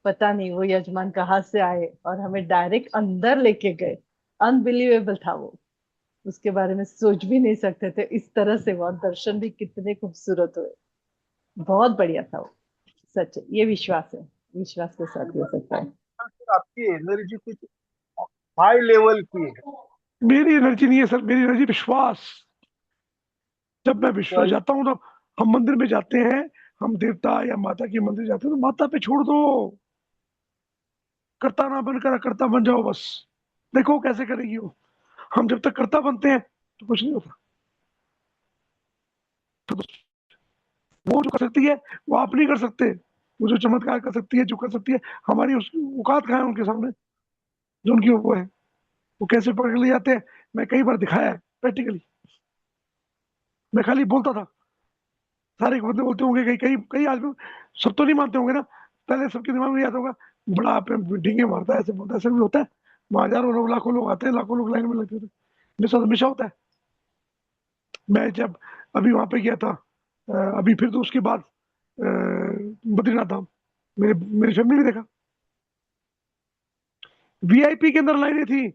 Speaker 5: पता नहीं वो यजमान कहाँ से आए और हमें डायरेक्ट अंदर लेके गए। अनबिलीवेबल था वो। उसके बारे में सोच भी नहीं सकते थे इस तरह से। वो दर्शन भी कितने खूबसूरत हुए। बहुत बढ़िया था वो। सच, ये विश्वास है। विश्वास के साथ हो सकता है।
Speaker 6: फिर आपकी एनर्जी कुछ हाई लेवल की है।
Speaker 1: मेरी एनर्जी नहीं है सर, मेरी एनर्जी विश्वास। जब मैं विश्वास
Speaker 6: तो
Speaker 1: जाता हूँ ना, हम मंदिर में जाते हैं, हम देवता या माता के मंदिर जाते हैं, तो माता पे छोड़ दो, कर्ता ना बनकर कर्ता बन जाओ बस, देखो कैसे करेगी वो। हम जब तक कर्ता बनते हैं तो कुछ नहीं होता। तो वो जो कर सकती है वो आप नहीं कर सकते। वो जो चमत्कार कर सकती है, जो कर सकती है, हमारी उसकी औकात कहाँ है उनके सामने, जो उनकी वो है। वो कैसे पकड़ ले जाते हैं, मैं कई बार दिखाया है प्रैक्टिकली। मैं खाली बोलता था, सारे बंदे बोलते होंगे, कई कई कई आदमी, सब तो नहीं मानते होंगे ना। पहले सबके दिमाग में याद होगा, बड़ा आप डींगे मारता है, ऐसे बोलता है, ऐसे भी होता है। वहाँ हजारों लोग, लाखों लोग आते हैं, लाखों लोग लाइन में लगते थे, मेरे साथ हमेशा होता है। मैं जब अभी वहां पे गया था, अभी फिर तो उसके बाद बद्रीनाथ धाम, मेरी फैमिली ने देखा, वीआईपी के अंदर लाइनें थी,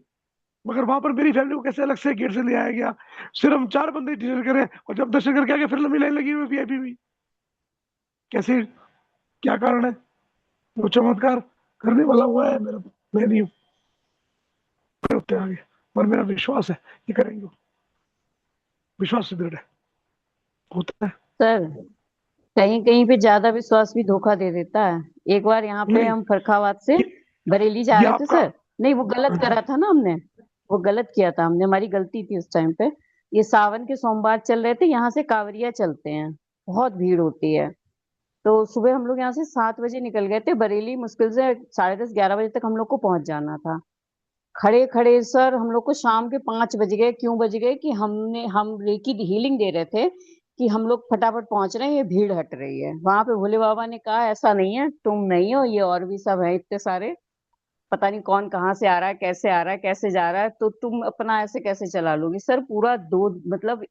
Speaker 1: मगर वहां पर मेरी फैमिली को कैसे अलग से गेट से ले आया गया। सिर्फ हम 4 बंदे डिनर करें, और जब दर्शन करके आ गए फिर लंबी लाइन लगी हुई वीआईपी में। कैसे, क्या कारण है? वो चमत्कार करने वाला हुआ है मेरा, मैं नहीं हूँ, होते हैं आगे। पर मेरा विश्वास है कि करेंगे, विश्वास से दृढ़ है, होता है।
Speaker 2: सर कहीं कहीं पे ज्यादा विश्वास भी धोखा दे देता है। एक बार यहाँ पे
Speaker 1: नहीं,
Speaker 2: हम फरखाबाद से
Speaker 1: ये,
Speaker 2: बरेली जा
Speaker 1: ये
Speaker 2: रहे थे
Speaker 1: आपका,
Speaker 2: सर। नहीं, वो गलत करा था ना हमने, वो गलत किया था हमने, हमारी गलती थी उस टाइम पे। ये सावन के सोमवार चल रहे थे, यहाँ से कांवरिया चलते हैं, बहुत भीड़ होती है। तो सुबह हम लोग यहाँ से 7 बजे निकल गए थे, बरेली मुश्किल से 10:30-11 बजे तक हम लोग को पहुंच जाना था। खड़े खड़े सर हम लोग को शाम के 5 बज गए। क्यों बज गए कि हम रेकी हीलिंग दे रहे थे कि हम लोग फटाफट पहुंच रहे हैं, ये भीड़ हट रही है। वहां पे भोले बाबा ने कहा ऐसा नहीं है, तुम नहीं हो, ये और भी सब है इतने सारे, पता नहीं कौन कहाँ से आ रहा है, कैसे आ रहा है, कैसे जा रहा है, तो तुम अपना ऐसे कैसे चला लोगी। सर पूरा दो मतलब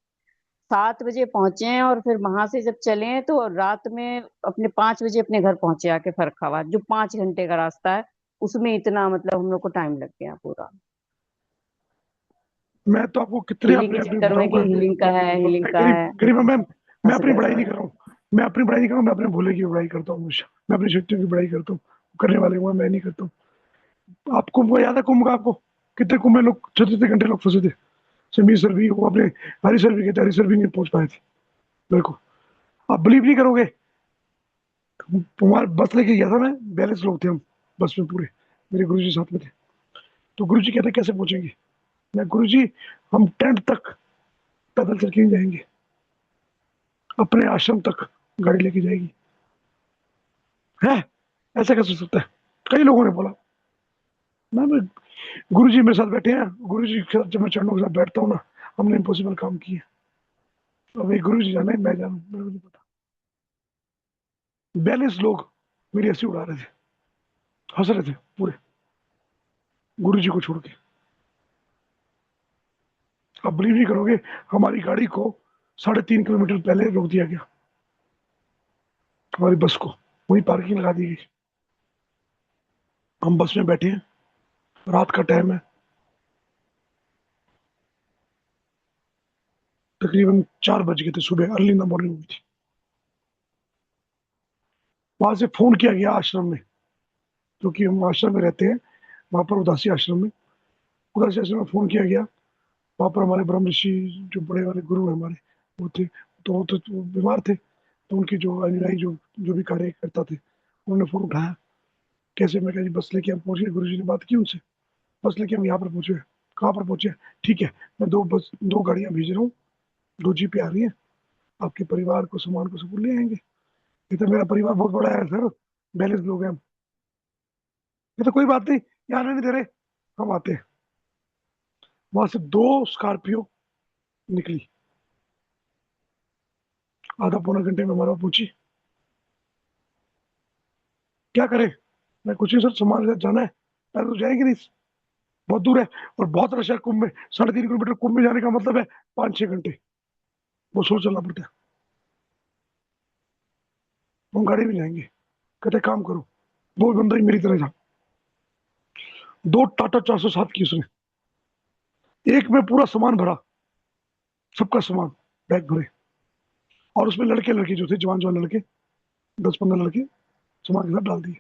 Speaker 2: 7 बजे पहुंचे हैं, और फिर वहां से जब चले हैं तो रात में अपने 5 बजे अपने घर पहुंचे आके फर्रुखाबाद, जो 5 घंटे का रास्ता है, उसमें इतना मतलब हम लोग को टाइम लग गया पूरा।
Speaker 1: मैं तो आपको कितने
Speaker 2: हीलिंग
Speaker 1: अपने
Speaker 2: के
Speaker 1: अपने
Speaker 2: चक्कर में कि
Speaker 1: बताऊंगा।
Speaker 2: हीलिंग का है, हीलिंग का
Speaker 1: गरीब
Speaker 2: है,
Speaker 1: गरीब मैम, मैं
Speaker 2: ऐसे
Speaker 1: अपनी बड़ाई
Speaker 2: कैसे।
Speaker 1: नहीं कर रहा हूँ, मैं अपनी बड़ाई नहीं कर रहा हूँ, मैं अपने भोले की बड़ाई करता हूँ हमेशा, मैं अपनी शक्तियों की बड़ाई करता हूँ। करने वाले हुआ मैं नहीं करता हूँ। आपको वो याद है कुंभ का, आपको कितने कुंभ में लोग 36 घंटे लोग फंसे थे। समीर सर भी, वो अपने हरी सर भी कहते, हरी सर भी नहीं पहुंच पाए थे। देखो, आप बिलीव नहीं करोगे, हमारे बस लेके गया था मैं, 42 लोग थे हम बस में पूरे, मेरे गुरु जी साथ में थे। तो गुरु जी कहते कैसे पहुंचेंगे? मैं, गुरु जी हम टेंट तक पैदल चल के नहीं जाएंगे, अपने आश्रम तक गाड़ी लेके जाएगी। है, ऐसा कैसे हो सकता है? कई लोगों ने बोला। मैं गुरु जी मेरे साथ बैठे हैं, गुरु जी के साथ जब मैं चरणों के साथ बैठता हूँ ना, हमने इम्पॉसिबल काम किए। अब ये गुरु जी जाने, मैं जानू, मेरे को नहीं पता। 42 लोग मेरी हंसी उड़ा रहे थे, हंस रहे थे पूरे, गुरु जी को छोड़ के। आप बिलीव नहीं करोगे, हमारी गाड़ी को 3.5 किलोमीटर पहले रोक दिया गया, हमारी बस को वही पार्किंग लगा दी गई। हम बस में बैठे हैं, रात का टाइम है, तकरीबन 4 बज गए थे, सुबह अर्ली इन द मॉर्निंग हुई थी। वहां से फोन किया गया आश्रम में, क्योंकि हम आश्रम में रहते हैं, वहाँ पर उदासी आश्रम में, उदासी आश्रम में फ़ोन किया गया। वहाँ पर हमारे ब्रह्म ऋषि जो बड़े वाले गुरु हैं हमारे, वो थे, तो वो तो बीमार थे, तो उनके जो अनुयायी जो भी कार्य करता थे, उन्होंने फ़ोन उठाया। कैसे? मैं कहा जी बस लेके हम पहुँच गए। गुरु जी ने बात की उनसे, बस लेके हम यहाँ पर पहुँचे। कहाँ पर पहुँचे? ठीक है, मैं 2 गाड़ियाँ भेज रहा हूँ, 2 जीपें आ रही हैं, आपके परिवार को, सामान को सब ले आएंगे। ये तो मेरा परिवार बहुत बड़ा है सर, 42 लोग हैं हम। ये तो कोई बात नहीं, यहाँ आने नहीं दे रहे, हम आते हैं। वहां से 2 स्कॉर्पियो निकली, आधा पौना घंटे में हमारा पहुंची। क्या करें? मैं कुछ नहीं सर, सामान ले जाना है, पैदल तो जाएंगे नहीं, बहुत दूर है और बहुत रश है कुंभ में। 3.5 किलोमीटर कुंभ में जाने का मतलब है 5-6 घंटे, वो सोच चलना पड़ता है। हम गाड़ी में जाएंगे। कहते काम करो, वो बंदा ही मेरी तरह था, 2 टाटा 407 की उसने, एक में पूरा सामान भरा, सबका सामान बैग भरे, और उसमें लड़के लड़के जो थे, जवान जवान लड़के, 10-15 लड़के सामान के साथ डाल दिए।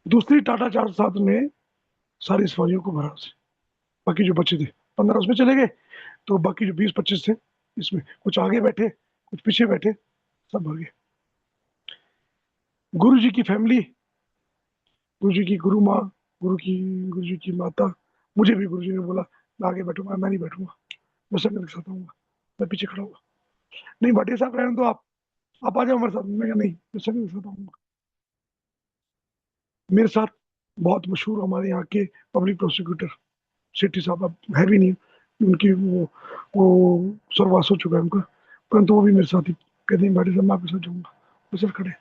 Speaker 1: दूसरी टाटा 407 में सारी सवारियों को भरा उसे, बाकी जो बच्चे थे 15 उसमें चले गए, तो बाकी जो 20-25 थे इसमें, कुछ आगे बैठे कुछ पीछे बैठे, सब भर गए। गुरु जी की फैमिली, गुरु जी की गुरु माँ, गुरु जी की माता, मुझे भी गुरु जी ने बोला मैं आगे बैठूंगा, मैं नहीं बैठूंगा, मैं संगत के साथ आऊंगा, मैं पीछे खड़ा हुआ। नहीं भाटिया साहब रहने दो, आप आ जाओ हमारे साथ। मैं कहा नहीं, मैं संगत के साथ आऊंगा। मेरे साथ बहुत मशहूर हमारे यहाँ के पब्लिक प्रोसिक्यूटर शेट्टी साहब, अब है भी नहीं, उनकी वो स्वर्गवास हो चुका है उनका, परंतु वो भी मेरे साथ ही कहते हैं भाटी साहब मैं आपके साथ जाऊंगा। वो सर खड़े,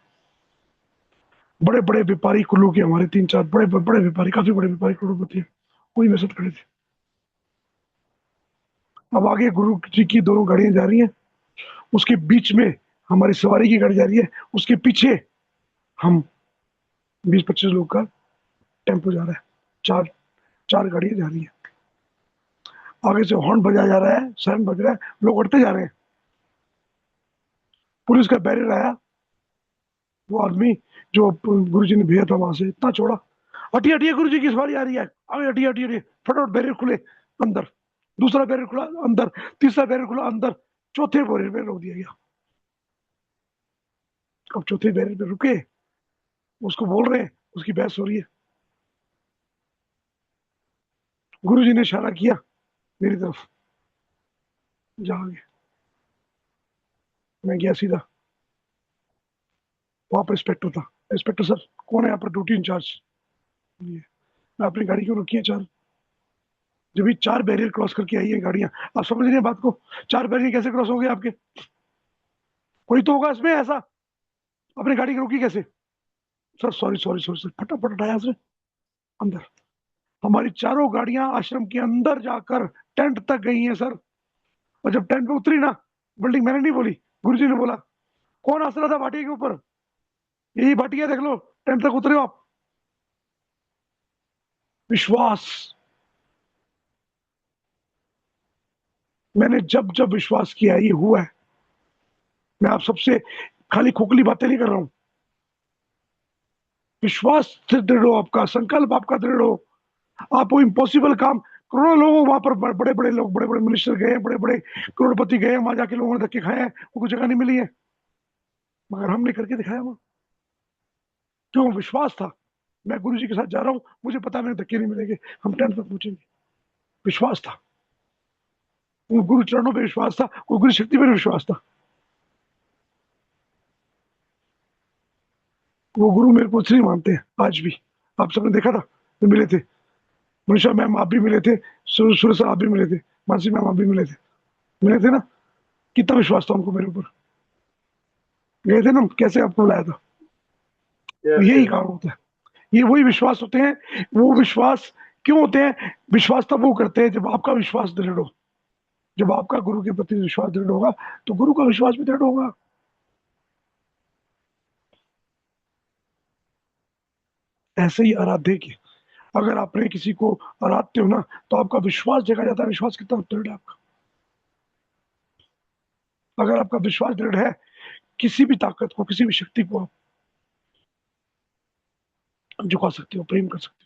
Speaker 1: बड़े बड़े व्यापारी कुल्लू के हमारे 3-4 बड़े बड़े व्यापारी, काफी बड़े व्यापारी करोड़पति हैं, वही मेरे साथ खड़े थे। अब आगे गुरु जी की दोनों गाड़ियां जा रही हैं, उसके बीच में हमारी सवारी की गाड़ी जा रही है, उसके पीछे हम 20-25 लोग का टेम्पो जा रहा है, चार चार गाड़ियां जा रही है। आगे से हॉर्न बजाया जा रहा है, सायरन बज रहा है, लोग उड़ते जा रहे हैं। पुलिस का बैरियर आया, वो आदमी जो गुरु जी ने भेजा था वहां से, इतना चौड़ा, हटिए हटिए गुरु जी की सवारी आ रही है, आगे हटिए हटिए हटिए, फटाफट बैरियर खुले, अंदर। दूसरा बैरियर खुला, अंदर। तीसरा बैरियर खुला, अंदर। चौथे बैरियर पे रोक दिया गया। अब चौथे बैरियर पे रुके, उसको बोल रहे हैं, उसकी बहस हो रही है। गुरु जी ने इशारा किया मेरी तरफ, जाओगे। मैं गया सीधा, वहां पर इंस्पेक्टर था। इंस्पेक्टर सर कौन है यहाँ पर ड्यूटी इंचार्ज? ये मैं अपनी गाड़ी क्यों रुकी है? चार, जब ये 4 बैरियर क्रॉस करके आई है गाड़ियां, आप समझ रहे हैं बात को? 4 बैरियर कैसे क्रॉस हो गए आपके? कोई तो होगा इसमें ऐसा, अपनी गाड़ी की रोकी कैसे? Sir sorry sorry sorry sir, फटाफट हटाया उसने, अंदर। हमारी चारों गाड़ियां आश्रम के अंदर जाकर टेंट तक गई हैं सर। और जब टेंट पे उतरी ना, बिल्डिंग मैंने नहीं बोली, गुरुजी ने बोला। कौन हंस रहा था भाटिया के ऊपर? यही भाटिया, देख लो, टेंट तक उतरे हो आप। विश्वास, मैंने जब जब विश्वास किया ये हुआ है। मैं आप सबसे खाली खोखली बातें नहीं कर रहा हूं, विश्वास से दृढ़ हो, आपका संकल्प आपका दृढ़ हो, आप वो इम्पॉसिबल काम। करोड़ों लोग वहां पर, बड़े बड़े लोग, बड़े बड़े मिनिस्टर गए, बड़े बड़े करोड़पति गए, वहां जाके लोगों ने धक्के खाए हैं, उनको जगह नहीं मिली है, मगर हमने करके दिखाया वहां। क्यों? विश्वास था। मैं गुरु जी के साथ जा रहा हूँ, मुझे पता मेरे धक्के नहीं मिलेंगे, हम टेंट तक पहुंचेंगे। विश्वास था, वो गुरु चरणों पे विश्वास था, वो गुरु शक्ति पे विश्वास था। वो गुरु मेरे को श्री मानते हैं आज भी। आप सबने देखा था, जो मिले थे, मनीषा मैम आप भी मिले थे, सूरज सर आप भी मिले थे, मानसी मैम आप भी मिले थे ना? कितना विश्वास था उनको मेरे ऊपर, गए थे ना? कैसे आपको बुलाया था? तो यही कारण होता है, ये वही विश्वास होते हैं। वो विश्वास क्यों होते हैं? विश्वास तब वो करते हैं जब आपका विश्वास दृढ़ हो। जब आपका गुरु के प्रति विश्वास दृढ़ होगा, तो गुरु का विश्वास भी दृढ़ होगा। ऐसे ही आराध्य की, अगर आपने किसी को आराधते हो ना, तो आपका विश्वास जगा जाता है। विश्वास कितना दृढ़ है आपका? अगर आपका विश्वास दृढ़ है, किसी भी ताकत को, किसी भी शक्ति को आप झुका सकते हो, प्रेम कर सकते हो।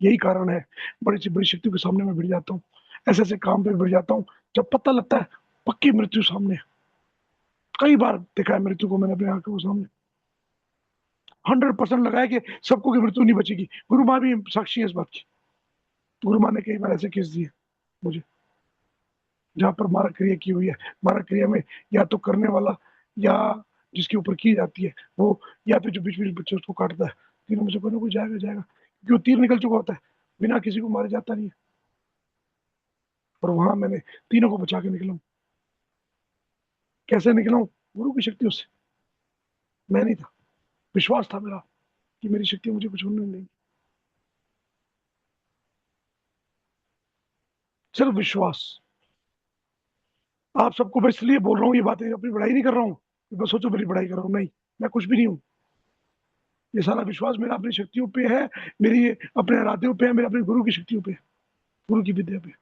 Speaker 1: यही कारण है बड़ी से बड़ी शक्तियों के सामने मैं भिड़ जाता हूँ, ऐसे ऐसे काम पे भिड़ जाता हूँ जब पता लगता है पक्की मृत्यु सामने है। कई बार देखा है मृत्यु को मैंने अपनी आंखों के सामने, 100% लगा है कि सबको की मृत्यु नहीं बचेगी। गुरु माँ भी साक्षी है इस बात की। गुरु माँ ने कई बार ऐसे केस दिए मुझे जहां पर मारक क्रिया की हुई है। मारक क्रिया में या तो करने वाला या जिसके ऊपर की जाती है वो, या फिर जो बीच बीच बच्चे उसको काटता है, तीनों में से कोई ना कोई जाएगा जाएगा, क्योंकि वो तीर निकल चुका होता है, बिना किसी को मारे जाता नहीं है। और वहां मैंने तीनों को बचा के निकला हूं। कैसे निकला हूं? गुरु की शक्तियों से। मैं नहीं था, विश्वास था मेरा कि मेरी शक्ति मुझे कुछ होने नहीं देगी। सिर्फ विश्वास। आप सबको मैं इसलिए बोल रहा हूँ ये बातें, अपनी बड़ाई नहीं कर रहा हूँ, बस सोचो मेरी बड़ाई कर रहा हूँ, नहीं, मैं कुछ भी नहीं हूँ। ये सारा विश्वास मेरा अपनी शक्तियों पे है, मेरी अपने आराध्यों पे है, मेरे अपने गुरु की शक्तियों पे, गुरु की विद्या पे।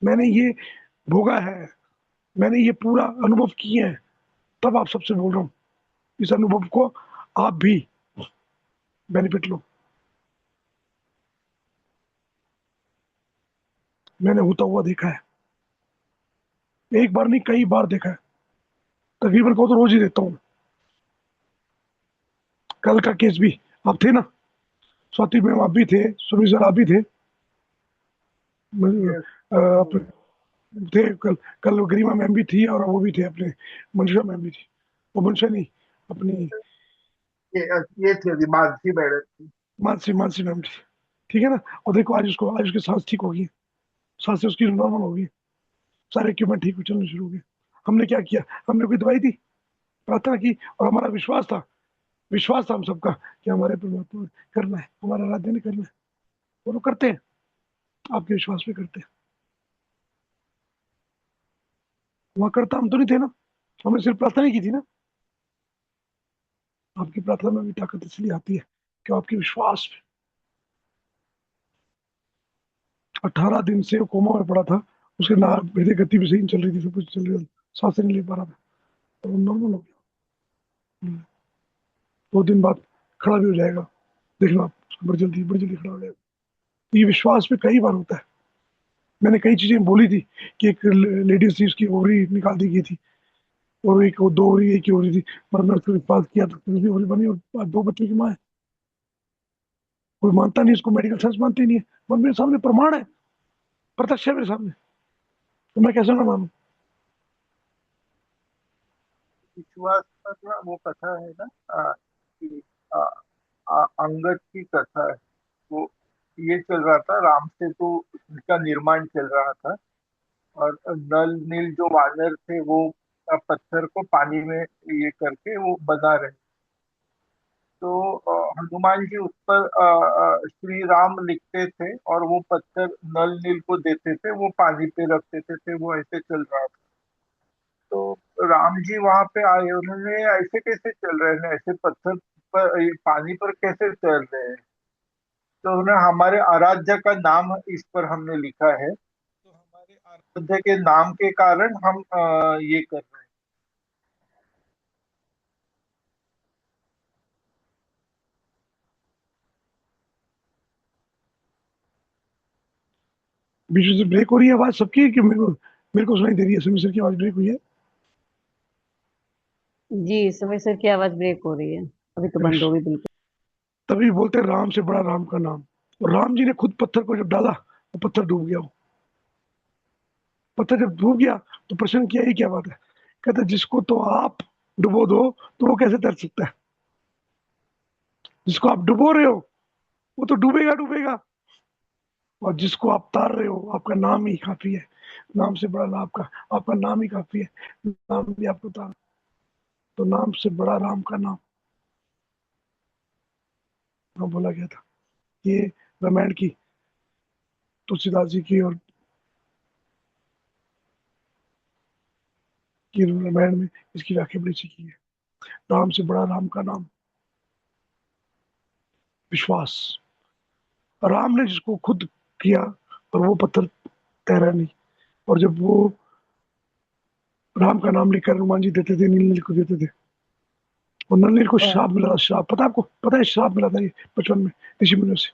Speaker 1: मैंने ये भोगा है, मैंने ये पूरा अनुभव किए हैं, तब आप सबसे बोल रहा हूँ इस अनुभव को आप भी बेनिफिट लो। मैंने होता हुआ देखा है, एक बार नहीं कई बार देखा है, तकरीबन को तो रोज ही देता हूँ। कल का केस भी आप थे ना, स्वाति मैम आप भी थे, सुनील सर आप भी थे, अपने थे कल। कल वो गरिमा मैम भी थी और वो भी थे अपने, मंजुषा मैम भी थी, वो मंजुषा नहीं अपनी
Speaker 6: ये थी अभी मानसी मैडम थी।
Speaker 1: मानसी, मानसी मैम थी, ठीक है ना। और देखो आज उसको, आज उसकी सांस ठीक होगी, सांसें उसकी नॉर्मल होगी, सारे इक्विपमेंट ठीक चलने शुरू हो गए। हमने क्या किया? हमने कोई दवाई दी, प्रार्थना की, और हमारा विश्वास था, विश्वास था हम सबका कि हमारे परमात्मा ने करना है, हमारा आराध्य ने करना है, और वो करते हैं, आपके विश्वास पे करते हैं। वहां करता हम तो नहीं थे ना, हमने सिर्फ प्रार्थना ही की थी ना। आपकी प्रार्थना में भी ताकत इसलिए आती है कि आपके विश्वास पे। 18 दिन से वो कोमा में पड़ा था, उसके ना हृदय गति भी सही नहीं चल रही थी, सब कुछ चल रही थी, सांसें नहीं ले पा रहा था, तो वो नॉर्मल हो गया। 2 दिन बाद खड़ा भी हो जाएगा, देखना आप, बड़ी जल्दी खड़ा हो जाएगा। तो ये विश्वास पे कई बार होता है। मैंने कई चीजें बोली थी कि एक लेडीज थी, उसकी ओवरी निकाल दी गई थी, और एक वो 2 ओवरी एक ही ओवरी थी, पर मैंने उसको पास किया तो दूसरी ओवरी बनी, और आज 2 बच्चों की माँ है। कोई मानता नहीं इसको, मेडिकल साइंस मानती नहीं है, पर मेरे सामने प्रमाण है, प्रत्यक्ष है मेरे सामने, तो मैं कैसे ना मानूं?
Speaker 6: विश्वास पर ना वो कथा है ना, कि आ, अंगद की कथा है वो। ये चल रहा था, राम सेतु का निर्माण चल रहा था, और नल नील जो वानर थे वो पत्थर को पानी में ये करके वो बना रहे। तो हनुमान जी उस पर श्री राम लिखते थे और वो पत्थर नल नील को देते थे, वो पानी पे रख देते थे, वो ऐसे चल रहा था। तो राम जी वहां पे आए, उन्होंने ऐसे कैसे चल रहे हैं, ऐसे पत्थर पर ये पानी पर कैसे चल रहे हैं? तो उन्हें हमारे आराध्य का नाम इस पर हमने लिखा है, तो हमारे आराध्य के नाम के कारण हम ये कर रहे हैं।
Speaker 1: बीच में से ब्रेक हो रही है आवाज सबकी, कि मेरे को सुनाई दे रही है? समीर सर की आवाज ब्रेक हुई है?
Speaker 2: जी समय सर की आवाज ब्रेक हो रही है, अभी तो बंद हो गई बिल्कुल।
Speaker 1: तभी बोलते हैं राम से बड़ा राम का नाम। और राम जी ने खुद पत्थर को जब डाला, वो पत्थर डूब गया। वो पत्थर जब डूब गया तो प्रश्न किया, ये क्या बात है? कहते जिसको तो आप डुबो दो तो वो कैसे तैर सकता है? जिसको आप डुबो रहे हो वो तो डूबेगा डूबेगा, और जिसको आप तार रहे हो आपका नाम ही काफी है। नाम से बड़ा नाम का, आपका नाम ही काफी है, नाम भी आपको तार, तो नाम से बड़ा राम का नाम, नाम बोला गया था। ये रामायण की, तुलसीदास जी की, और की रामायण में इसकी व्याख्या बड़ी अच्छी की है। राम से बड़ा राम का नाम, विश्वास। राम ने जिसको खुद किया, और वो पत्थर तैरा नहीं। और जब वो राम का नाम लेकर हनुमान जी देते थे, नील नील को देते थे, और नलिनी को
Speaker 5: हाँ।
Speaker 1: श्राप मिला था, श्राप, पता है आपको? पता है श्राप मिला था ये बचपन में ऋषि मुनियों से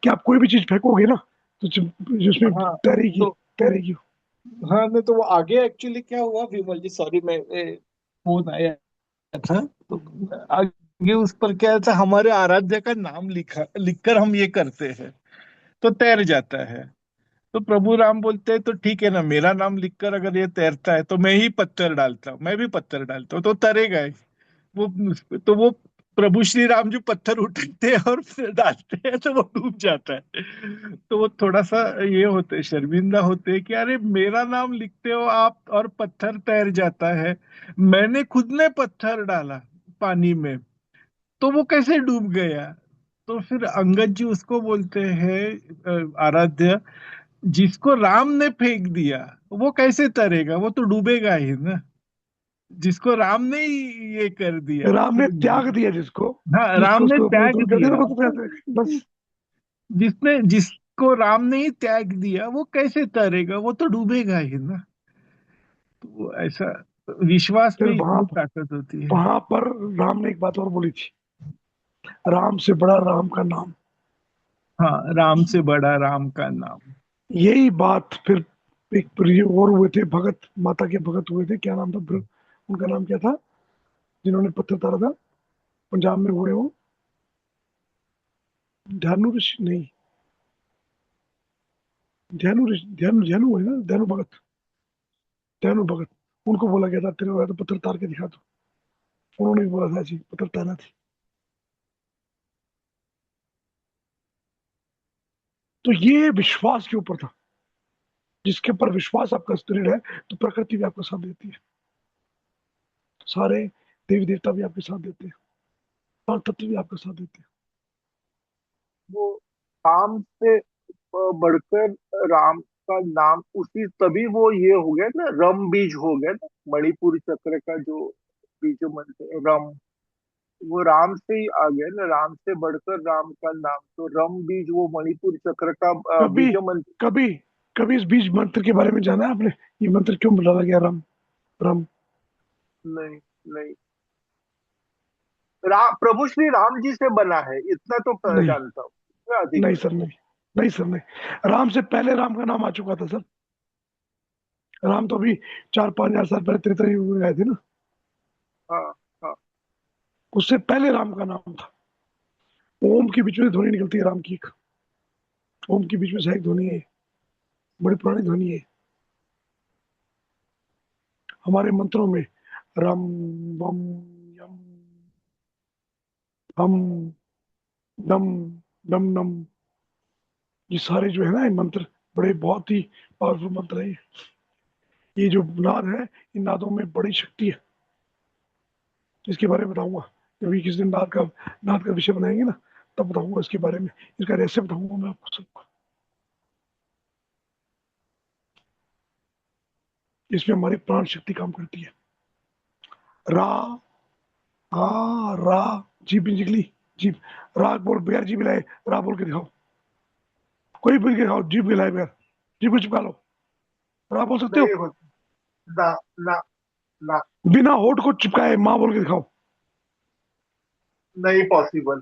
Speaker 1: कि आप कोई भी चीज फेंकोगे ना तो जिसमें
Speaker 6: हाँ
Speaker 1: तैरेगी,
Speaker 6: तो
Speaker 1: तैरेगी।
Speaker 6: हाँ नहीं तो वो आगे एक्चुअली क्या हुआ विमल जी, सॉरी मैं फोन आया था तो आगे उस पर क्या था, हमारे आराध्य का नाम लिखकर हम ये करते हैं तो तैर जाता है। तो प्रभु राम बोलते हैं तो ठीक है ना, मेरा नाम लिखकर अगर ये तैरता है तो मैं ही पत्थर डालता हूँ, मैं भी पत्थर डालता हूँ तो तरेगा ही वो। तो वो प्रभु श्री राम जो पत्थर उठाते हैं और फिर डालते हैं तो वो डूब जाता है। तो वो थोड़ा सा ये होते, शर्मिंदा होते हैं कि अरे मेरा नाम लिखते हो आप और पत्थर तैर जाता है, मैंने खुद ने पत्थर डाला पानी में तो वो कैसे डूब गया। तो फिर अंगद जी उसको बोलते हैं आराध्य, जिसको राम ने फेंक दिया वो कैसे तरेगा, वो तो डूबेगा ही ना, जिसको राम ने ही ये कर दिया।
Speaker 1: राम ने
Speaker 6: तो
Speaker 1: त्याग दिया जिसको,
Speaker 6: हाँ, राम
Speaker 1: जिसको
Speaker 6: ने
Speaker 1: उसको अपने
Speaker 6: त्याग
Speaker 1: दूर कर दिया
Speaker 6: दिया,
Speaker 1: ना, वो तो तैरेगा बस।
Speaker 6: जिसको राम ने ही त्याग दिया वो कैसे तरेगा, वो तो डूबेगा ही ना। तो ऐसा विश्वास
Speaker 1: फिर
Speaker 6: में इतनी ताकत होती है।
Speaker 1: वहां पर राम ने एक बात और बोली थी, राम से बड़ा राम का नाम।
Speaker 6: हाँ, राम से बड़ा राम का नाम।
Speaker 1: यही बात फिर एक प्रिय और हुए थे, भगत माता के भगत हुए थे, क्या नाम था उनका नाम क्या था, जिन्होंने पत्थर तारा था, पंजाब में हुए वो, ध्यानु ऋषि नहीं, ध्यानु ऋषि, ध्यानु हुए ना, ध्यानु भगत, ध्यानु भगत। उनको बोला गया था तेरे को तो पत्थर तार के दिखा दो, उन्होंने भी बोला था ऐसी पत्थर तारा थी। तो ये विश्वास के ऊपर था, जिसके ऊपर विश्वास आपका दृढ़ है तो प्रकृति भी आपका साथ देती है, सारे देवी देवता भी आपके साथ देते हैं, और तत्व भी आपका साथ देते हैं।
Speaker 6: वो राम से बढ़कर राम का नाम, उसी तभी वो ये हो गया ना, रम बीज हो गया ना, मणिपुर चक्र का जो बीज मंत्र है, रम, वो राम से ही आ गया ना, राम से बढ़कर राम का नाम, तो रम बीज वो मणिपुर चक्र का
Speaker 1: कभी
Speaker 6: बीज मंत्र।
Speaker 1: कभी कभी इस बीज मंत्र के बारे में जाना है आपने, ये मंत्र क्यों बुलाया गया राम, राम?
Speaker 6: नहीं नहीं, प्रभु श्री राम जी से बना है इतना तो
Speaker 1: नहीं,
Speaker 6: जानता हूँ, इससे अधिक
Speaker 1: नहीं
Speaker 6: नहीं।
Speaker 1: सर, नहीं, नहीं सर, नहीं। राम से पहले राम का नाम आ चुका था सर। राम तो अभी 4-5 हजार साल पहले त्रेता युग में आए थे ना,
Speaker 6: हाँ हाँ।
Speaker 1: उससे पहले राम का नाम था। ओम के बीच में ध्वनि निकलती है राम की एक, ओम के बीच में से एक ध्वनि है, बड़ी पुरानी ध्वनि है हमारे मंत्रों में, रम, वम, यम, हम, नम, नम नम, ये सारे जो है ना ये मंत्र बड़े बहुत ही पावरफुल मंत्र है ये जो नाद है, इन नादों में बड़ी शक्ति है। इसके बारे में बताऊंगा कभी किस दिन, नाद का विषय बनाएंगे ना, तब बताऊंगा इसके बारे में, इसका रहस्य बताऊंगा मैं आपको सबको। इसमें हमारी प्राण शक्ति काम करती है। रा, आ, रा, जीप निकली, जीप, रा बोल, बगैर जीप लाए रा बोल के दिखाओ, कोई बोल के दिखाओ, जीप के लाए बगैर, जीप को चिपका लो, रा बोल सकते हो?
Speaker 6: नहीं हो, ना ना ना,
Speaker 1: बिना होठ को चिपकाए माँ बोल के दिखाओ,
Speaker 6: नहीं पॉसिबल,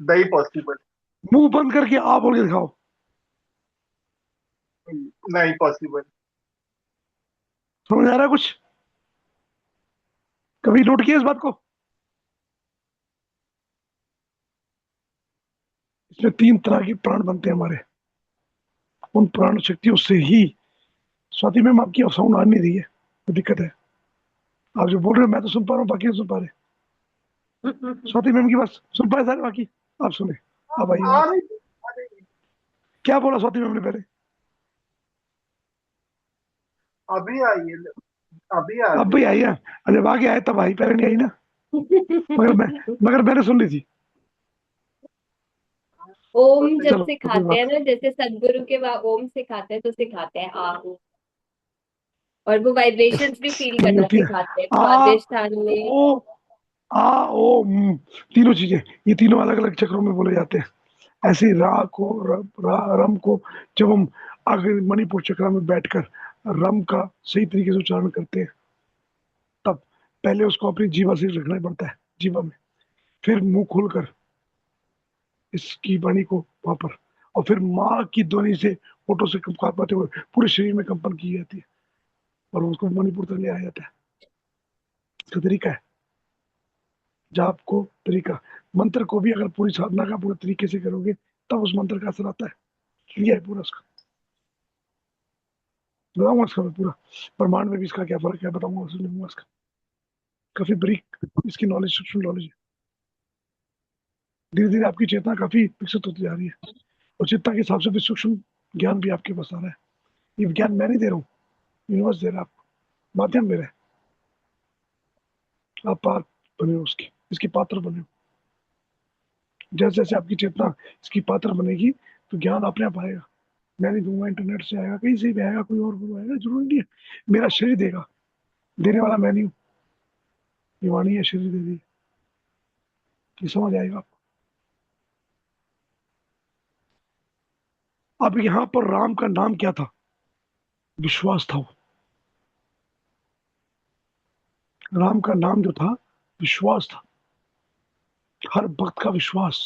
Speaker 6: नहीं पॉसिबल,
Speaker 1: मुंह बंद करके आ बोल के दिखाओ,
Speaker 6: नहीं पॉसिबल।
Speaker 1: समझ आ रहा है कुछ? कभी नोट किया इस बात को? इसमें 3 तरह के प्राण बनते हैं हमारे, उन प्राण शक्तियों से ही, स्वाति मैम आपकी साउंड आ नहीं रही है, तो दिक्कत है। आप जो बोल रहे हो मैं तो सुन पा रहा हूँ, बाकी नहीं सुन पा रहे। स्वाति मैम की बात सुन पाए सारे, बाकी आप सुने, अब आइए
Speaker 6: आ
Speaker 1: बात।
Speaker 6: रही आ रही,
Speaker 1: क्या बोला स्वाति मैम ने पहले?
Speaker 6: अभी आई है, अभी आ
Speaker 1: अब
Speaker 6: रही
Speaker 1: भी आई है? जब आगे आए तब आई, पहले नहीं आई ना। मगर मैं मगर मैंने सुन ली थी।
Speaker 3: ओम
Speaker 6: है।
Speaker 3: जब
Speaker 1: चलो कोई
Speaker 3: सिखाते
Speaker 1: बात।
Speaker 3: हैं ना, जैसे सदगुरु के वहाँ ओम सिखाते हैं तो सिखाते हैं आ ओ, और वो वाइब्रेशंस भी फील
Speaker 1: नहीं
Speaker 3: करना
Speaker 1: होती है,
Speaker 3: सिखाते हैं
Speaker 1: आ,
Speaker 3: स्वादिष्ठान में।
Speaker 1: ओ, आ, ओ, तीनों चीजें, ये तीनों अलग अलग चक्रों में बोले जाते हैं। ऐसे ही रा को, रम को जब हम आगे मणिपुर चक्र में बैठकर रम का सही तरीके से उच्चारण करते हैं, तब पहले उसको अपनी जीवा से रखना पड़ता है, जीवा में, फिर मुंह खोलकर इसकी वाणी को वहां पर, और फिर माँ की ध्वनि से होठों से कंपाते हुए पूरे शरीर में कंपन की जाती है और उसको मणिपुर तक ले आया जाता है। इसका तरीका है, जाप को तरीका। मंत्र को भी अगर पूरी साधना का पूरे तरीके से करोगे तब उस मंत्र का असर आता है। क्लियर है पूरा उसका, बताऊंगा इसका मैं पूरा, ब्रह्मांड में भी इसका क्या फर्क है बताऊंगा, उसमें लूंगा इसका काफी बरीक, इसकी नॉलेज, सूक्ष्म नॉलेज है। धीरे धीरे आपकी चेतना काफी विकसित होती जा रही है और चेतना के हिसाब से भी सूक्ष्म ज्ञान भी आपके पास आ रहा है। ये ज्ञान मैं नहीं दे रहा हूँ, यूनिवर्स दे रहा है आपको, माध्यम दे रहा है। आप पात्र बने हो उसके, इसके पात्र बने हो। जैसे जैसे आपकी चेतना इसकी पात्र बनेगी तो ज्ञान अपने आप आएगा। मैं नहीं दूंगा, इंटरनेट से आएगा, कहीं से भी आएगा, कोई और गुरु आएगा, जरूरी नहीं है मेरा शरीर देगा, देने वाला मैं नहीं हूँ, ये वाणी है शरीर दे दी, ये समझ आएगा आपको। अब यहाँ पर राम का नाम क्या था? विश्वास था वो। राम का नाम जो था विश्वास था, हर भक्त का विश्वास।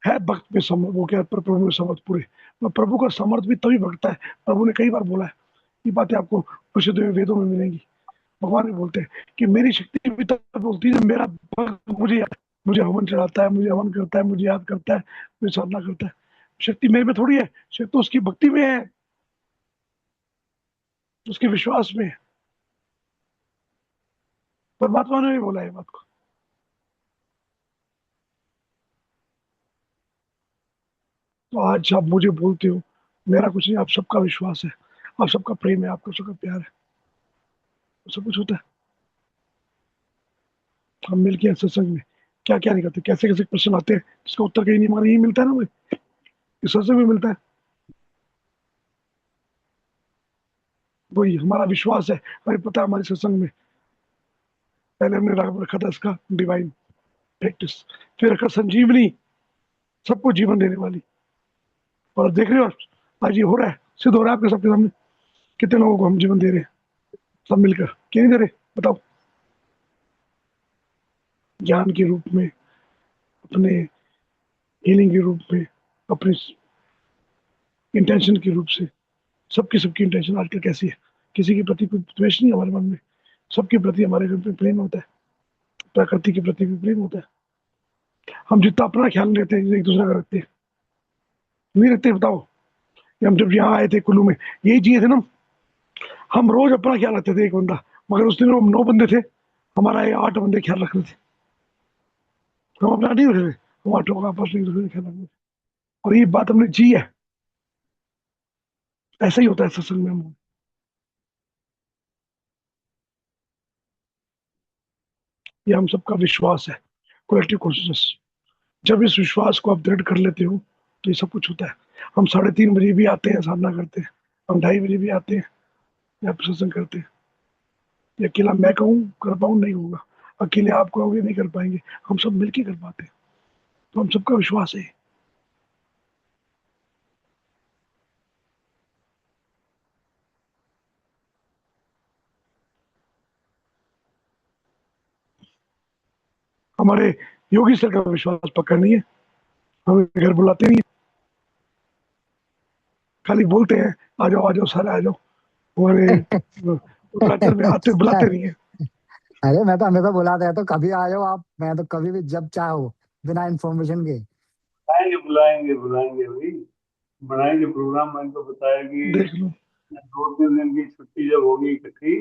Speaker 1: है भक्त में समर्थ, वो क्या पर प्रभु में समर्थ पूरे, तो प्रभु का समर्थ भी तभी भगता है। प्रभु ने कई बार बोला है, ये बातें आपको परिषद में वेदों में मिलेंगी। भगवान भी बोलते हैं कि मेरी शक्ति भी तब बोलती है जब मेरा भक्त मुझे हवन चढ़ाता है, मुझे हवन करता है, मुझे याद करता है, मुझे साधना करता है। शक्ति मेरे में थोड़ी है, शक्ति तो उसकी भक्ति में है, उसके विश्वास में है। परमात्मा ने भी बोला है बात को। तो आज आप मुझे बोलते हो, मेरा कुछ नहीं, आप सबका विश्वास है, आप सबका प्रेम है, आपका सबका प्यार है, सब कुछ होता है। हम मिलके सत्संग में क्या क्या नहीं करते, कैसे कैसे प्रश्न आते हैं जिसका उत्तर कहीं नहीं, हमारा यही मिलता है ना भाई, इस सत्संग में मिलता है। वही हमारा विश्वास है, हमें पता है हमारे सत्संग में पहले हमने रखा था इसका डिवाइन प्रैक्टिस, फिर रखा संजीवनी, सबको जीवन देने वाली। और देख रहे हो आप, आज ये हो रहा है, सिद्ध हो रहा है आपके सबके सामने, कितने लोगों को हम जीवन दे रहे हैं सब मिलकर, क्यों नहीं दे रहे बताओ? ज्ञान के रूप में, अपने हीलिंग के रूप में, अपने इंटेंशन के रूप से। सबकी सबकी इंटेंशन आजकल कैसी है, किसी के प्रति कोई द्वेष नहीं है हमारे मन में, सबके प्रति हमारे घर में प्रेम होता है, प्रकृति के प्रति भी प्रेम होता है। हम जितना अपना ख्याल लेते हैं एक दूसरे का रखते हैं, नहीं रखते बताओ? हम जब यहाँ आए थे कुल्लू में, यही जिए थे ना, हम रोज अपना ख्याल रखते थे एक बंदा, मगर उस दिन हम 9 बंदे थे, हमारा ये 8 बंदे ख्याल रख रहे थे। हम अपना नहीं रख रहे थे, हम 8 लोग आपस में एक दूसरे का ख्याल रख रहे थे, और ये बात हमने जी है। ऐसा ही होता है सत्संग में हम। ये हम सबका विश्वास है, कलेक्टिव कॉन्शियसनेस। जब इस विश्वास को आप दृढ़ कर लेते हो तो ये सब कुछ होता है। हम 3:30 बजे भी आते हैं, साधना करते हैं, हम 2:30 बजे भी आते हैं, या सत्संग करते हैं। ये अकेला मैं कहूँ कर पाऊँ नहीं होगा, अकेले आप कहोगे नहीं कर पाएंगे, हम सब मिलके कर पाते हैं। तो हम सबका विश्वास है। हमारे योगी सर का विश्वास पक्का नहीं है, हमें घर बुलाते नहीं है, खाली बोलते हैं आ जाओ सारे आ जाओ, हमारे उत्तराखंड में आते बुलाते नहीं है।
Speaker 7: अरे मैं तो हमेशा बुलाता है, तो कभी आ जाओ आप, मैं तो कभी भी जब चाहो, बिना इन्फॉर्मेशन के।
Speaker 4: बुलाएंगे बुलाएंगे बुलाएंगे भाई, बनाएंगे प्रोग्राम। मैंने तो बताया कि
Speaker 1: देख लो,
Speaker 4: 2-3 दिन की छुट्टी जब होगी इकट्ठी,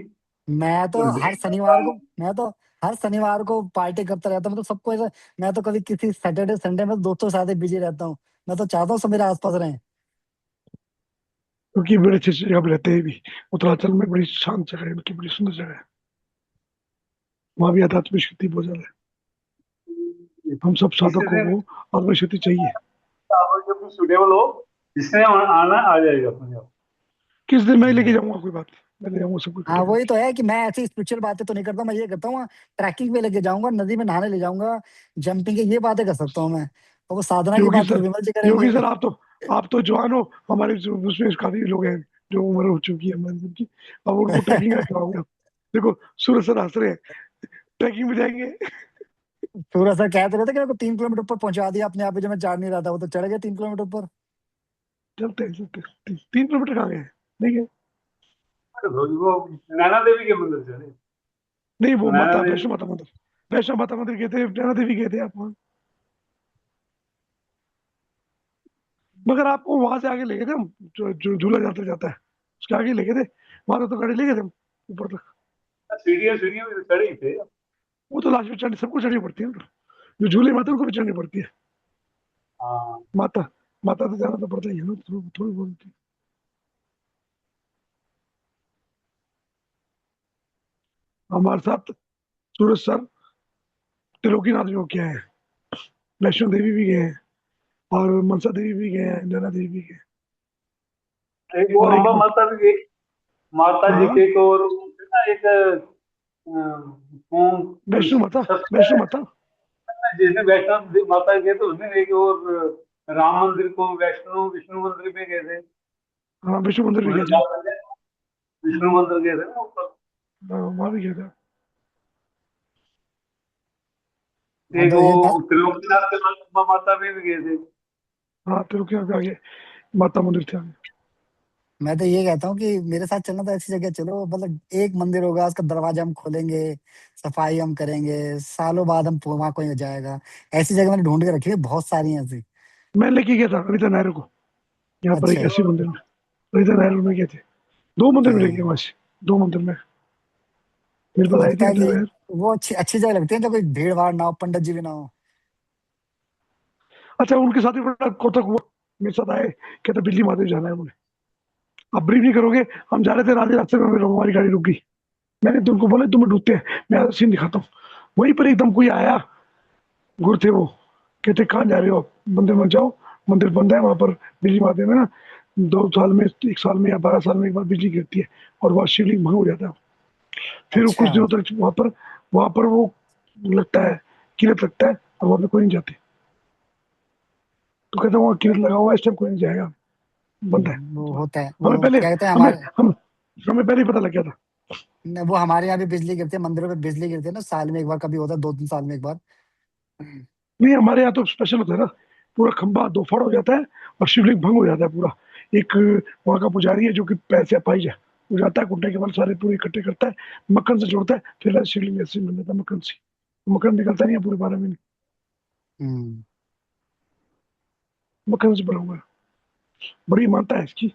Speaker 7: मैं तो
Speaker 4: फिर
Speaker 7: हर
Speaker 4: देख
Speaker 7: शनिवार को मैं तो हर शनिवार को पार्टी करता रहता हूँ, मतलब सबको ऐसा। मैं तो कभी किसी सैटरडे संडे में दोस्तों के साथ बिजी रहता हूँ। मैं तो चाहता हूँ सब मेरे आसपास रहें।
Speaker 1: क्योंकि बड़े अच्छी जगह पे रहते हैं भी। उत्तराखंड में बड़ी शांत जगह है, उनकी बड़ी सुंदर जगह है, वहां भी आध्यात्मिक शक्ति बहुत ज्यादा है। हम सब
Speaker 4: इसी
Speaker 1: साधकों
Speaker 4: दिन
Speaker 1: को आत्मिक शक्ति चाहिए।
Speaker 4: आप जब भी सुटेबल हो, जिसने आना आ जाएगा अपने आप।
Speaker 1: किस दिन मैं लेके जाऊंगा, कोई बात नहीं, मैं ले जाऊंगा सबको
Speaker 7: हाँ
Speaker 1: इकट्ठे
Speaker 7: वही
Speaker 1: करके।
Speaker 7: तो है कि मैं ऐसी स्पिरिचुअल बातें तो नहीं करता, मैं ये करता हूँ ट्रैकिंग पे लेके जाऊंगा, नदी में नहाने ले जाऊंगा, जंपिंग के ये बातें कर सकता हूँ मैं। और वो साधना की
Speaker 1: योगी
Speaker 7: बात
Speaker 1: सर,
Speaker 7: फिर विमल जी
Speaker 1: योगी
Speaker 7: करेंगे।
Speaker 1: सर आप तो जवान हो, हमारे उसमें काफी लोग हैं जो उम्र हो चुकी है मंदिर की, अब उनको ट्रैकिंग का क्या हो गया। देखो सूरज सर हंस रहे हैं, ट्रैकिंग में जाएंगे।
Speaker 7: सूरज सर कह तो रहे थे कि मेरे को 3 किलोमीटर ऊपर पहुंचा दिया अपने आप ही, जो मैं चढ़ नहीं रहा था, वो तो चढ़ गया 3 किलोमीटर ऊपर।
Speaker 1: चलते हैं चलते हैं। 3 किलोमीटर कहाँ गए, नहीं गए।
Speaker 4: वो नैना देवी के मंदिर चले।
Speaker 1: नहीं वो
Speaker 4: नैना
Speaker 1: माता
Speaker 4: देवी।
Speaker 1: वैष्णो माता मंदिर, वैष्णो माता मंदिर गए थे, नैना देवी गए थे आप वहाँ। मगर आपको वहां से आगे ले गए थे हम, जो झूला जाता जाता है उसके आगे ले गए थे, वहां तो गाड़ी ले गए थे हम ऊपर तक।
Speaker 4: सीढ़ियाँ सीढ़ियाँ भी तो चढ़े ही थे।
Speaker 1: वो तो लास्ट में चढ़नी, सबको चढ़नी पड़ती है ना। जो झूले माता है उनको भी चढ़नी पड़ती है।
Speaker 4: हाँ।
Speaker 1: माता, माता तो जाना तो पड़ता ही है ना, थोड़ी थोड़ी बोलती। हमारे साथ सूरज सर त्रिलोकीनाथ भी होके आए हैं, वैष्णो देवी भी गए हैं, और मनसा देवी भी गए हैं, नैना देवी भी गए हैं।
Speaker 4: एक वो
Speaker 1: और एक
Speaker 4: अम्बा माता भी, एक माता जी
Speaker 1: हाँ
Speaker 4: के एक और ना, एक
Speaker 1: वैष्णो माता,
Speaker 4: सस्ता
Speaker 1: वैष्णो
Speaker 4: है।
Speaker 1: माता।
Speaker 4: जिसने वैष्णो माता गए तो उसने एक और राम मंदिर को वैष्णो विष्णु मंदिर में गए थे।
Speaker 1: हाँ विष्णु मंदिर भी
Speaker 4: उन्होंने
Speaker 1: गए थे।
Speaker 4: बात की, विष्णु मंदिर गए थे ना ऊपर।
Speaker 1: हाँ वहाँ भी गए थे।
Speaker 7: मैं
Speaker 4: एक
Speaker 7: तो
Speaker 4: वो
Speaker 7: ये मैं
Speaker 4: त्रिलोकीनाथ के बाद अम्बा माता में भी गए थे।
Speaker 1: हाँ त्रिलोकीनाथ के आगे माता मंदिर थे आगे।
Speaker 7: मैं तो ये कहता हूँ कि मेरे साथ चलना तो ऐसी जगह चलो, मतलब एक मंदिर होगा, उसका दरवाजा हम खोलेंगे, सफाई हम करेंगे, सालों बाद हम वहां कोई हो जाएगा। ऐसी जगह मैंने ढूंढ के रखी है, बहुत सारी हैं ऐसी।
Speaker 1: मैं लेके गया था रीता नायरो को, यहाँ पर एक
Speaker 7: अच्छा।
Speaker 1: ऐसी मंदिर में, रीता नायरो में गए थे, 2 मंदिर में लेके गए
Speaker 7: हाँ,
Speaker 1: वहां से, 2 मंदिर में मेरे पास आई
Speaker 7: लगता
Speaker 1: थी
Speaker 7: है
Speaker 1: रीता
Speaker 7: कि
Speaker 1: नायर।
Speaker 7: वो अच्छी अच्छी जगह लगती है, जो कोई भीड़ भाड़ ना हो, पंडित जी भी ना हो।
Speaker 1: अच्छा उनके साथ ही बड़ा कौतक हुआ, मेरे साथ आए, कहते बिजली महादेव जाना है उन्हें। अब ब्रीफ नहीं करोगे, हम जा रहे थे राधे, रास्ते में हमारी गाड़ी रुक गई। मैंने तो उनको बोला तुम्हें डूबते हैं, मैं सीन दिखाता हूँ। वहीं पर एकदम कोई आया, गुर थे वो, कहते कहाँ जा रहे हो आप, मंदिर मत जाओ, मंदिर बंद है वहां पर। बिजली महादेव में ना 2 साल में, 1 साल में या 12 साल में एक बार बिजली गिरती है, और वहाँ शिवलिंग भंग हो जाता है। फिर वो कुछ
Speaker 7: अच्छा।
Speaker 1: दिनों तक वहां पर वो लगता है, किलत लगता है, और वहां पे कोई नहीं जाते। तो कहते हैं वहाँ किलत लगा हुआ है, इस टाइम कोई नहीं जाएगा, बंद है।
Speaker 7: वो होता है,
Speaker 1: हमें
Speaker 7: वो
Speaker 1: पहले,
Speaker 7: क्या कहते हैं
Speaker 1: हमें
Speaker 7: हमारे।
Speaker 1: हम हमें पहले ही पता लग गया था।
Speaker 7: वो हमारे यहाँ भी बिजली गिरती है, मंदिरों पे बिजली गिरती है ना, साल में एक बार, कभी होता है 2-3 साल में एक बार।
Speaker 1: नहीं हमारे यहाँ तो स्पेशल होता है ना, पूरा खंबा 2 फाड़ हो जाता है, और शिवलिंग भंग हो जाता है पूरा। एक वहाँ का पुजारी है जो कि पैसे पाई है, वो जाता है कुंडे के बल सारे पूरे इकट्ठे करता है, मक्खन से जोड़ता है, फिर शिवलिंग ऐसे बन जाता है मक्खन से। मक्खन निकलता नहीं है पूरे 12 महीने,
Speaker 7: हम्म।
Speaker 1: मक्खन से बना हुआ है। बड़ी मानता है इसकी,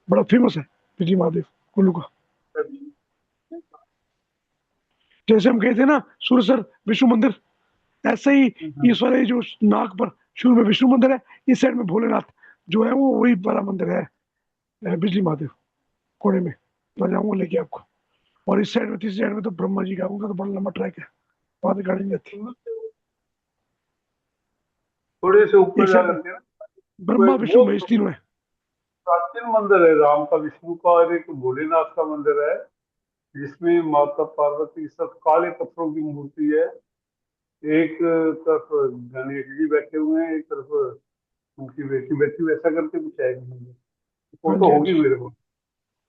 Speaker 1: बड़ा फेमस है बिजली महादेव कुल्लू का। जैसे हम गए थे ना सूरसर विष्णु मंदिर, ऐसे ही इस वाले जो नाग पर शुरू में विष्णु मंदिर है, इस साइड में भोलेनाथ जो है वो वही वाला मंदिर है, बिजली महादेव कोने में। मैं जाऊंगा लेके आपको। और इस साइड में, तीसरी साइड में तो ब्रह्मा जी का, उनका तो बड़ा लंबा ट्रैक है, वहां से गाड़ी नहीं जाती।
Speaker 4: थोड़े से
Speaker 1: एक
Speaker 4: ऊपर जा
Speaker 1: साइड में
Speaker 4: करके ना, वो
Speaker 1: ब्रह्मा
Speaker 4: एक
Speaker 1: विष्णु
Speaker 4: बहुत
Speaker 1: महेश तीनों है।
Speaker 4: प्राचीन मंदिर है, राम का, विष्णु का और एक भोलेनाथ का मंदिर है, जिसमें माता पार्वती सब काले पत्थरों की मूर्ति है। एक तरफ गणेश जी बैठे हुए हैं, एक तरफ उनकी बेटी बैठी, वैसा करके कुछ है मंदिर।
Speaker 1: हाँ
Speaker 4: फोटो
Speaker 1: जी हाँ
Speaker 4: होगी
Speaker 1: जी।
Speaker 4: मेरे को।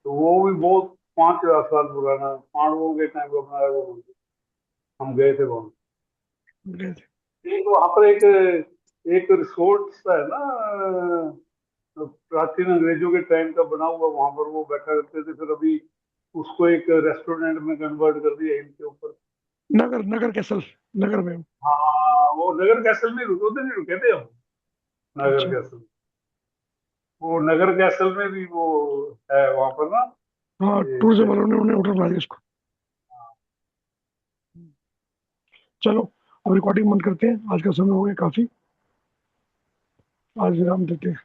Speaker 4: तो वो भी बहुत 5,000 साल पुराना, पांडवों के टाइम का बनाया वो मंदिर। हम गए थे वहाँ।
Speaker 1: गए थे।
Speaker 4: एक वहाँ पर एक एक रिसोर्ट सा है ना, प्राचीन अंग्रेजों के टाइम का बना हुआ, वहां पर वो बैठा करते थे, फिर अभी उसको एक रेस्टोरेंट में कन्वर्ट कर दिया इनके ऊपर।
Speaker 1: नगर, नगर कैसल, नगर में।
Speaker 4: हाँ, वो नगर कैसल में रुके, उधर नहीं रुके थे हम। नगर
Speaker 1: अच्छा।
Speaker 4: कैसल, वो नगर कैसल में भी वो है वहां पर ना,
Speaker 1: हाँ
Speaker 4: एक।
Speaker 1: टूरिज्म वालों ने उन्हें होटल बना दिया इसको। चलो अब रिकॉर्डिंग बंद करते हैं, आज का समय हो गया काफी, आज विराम देते हैं।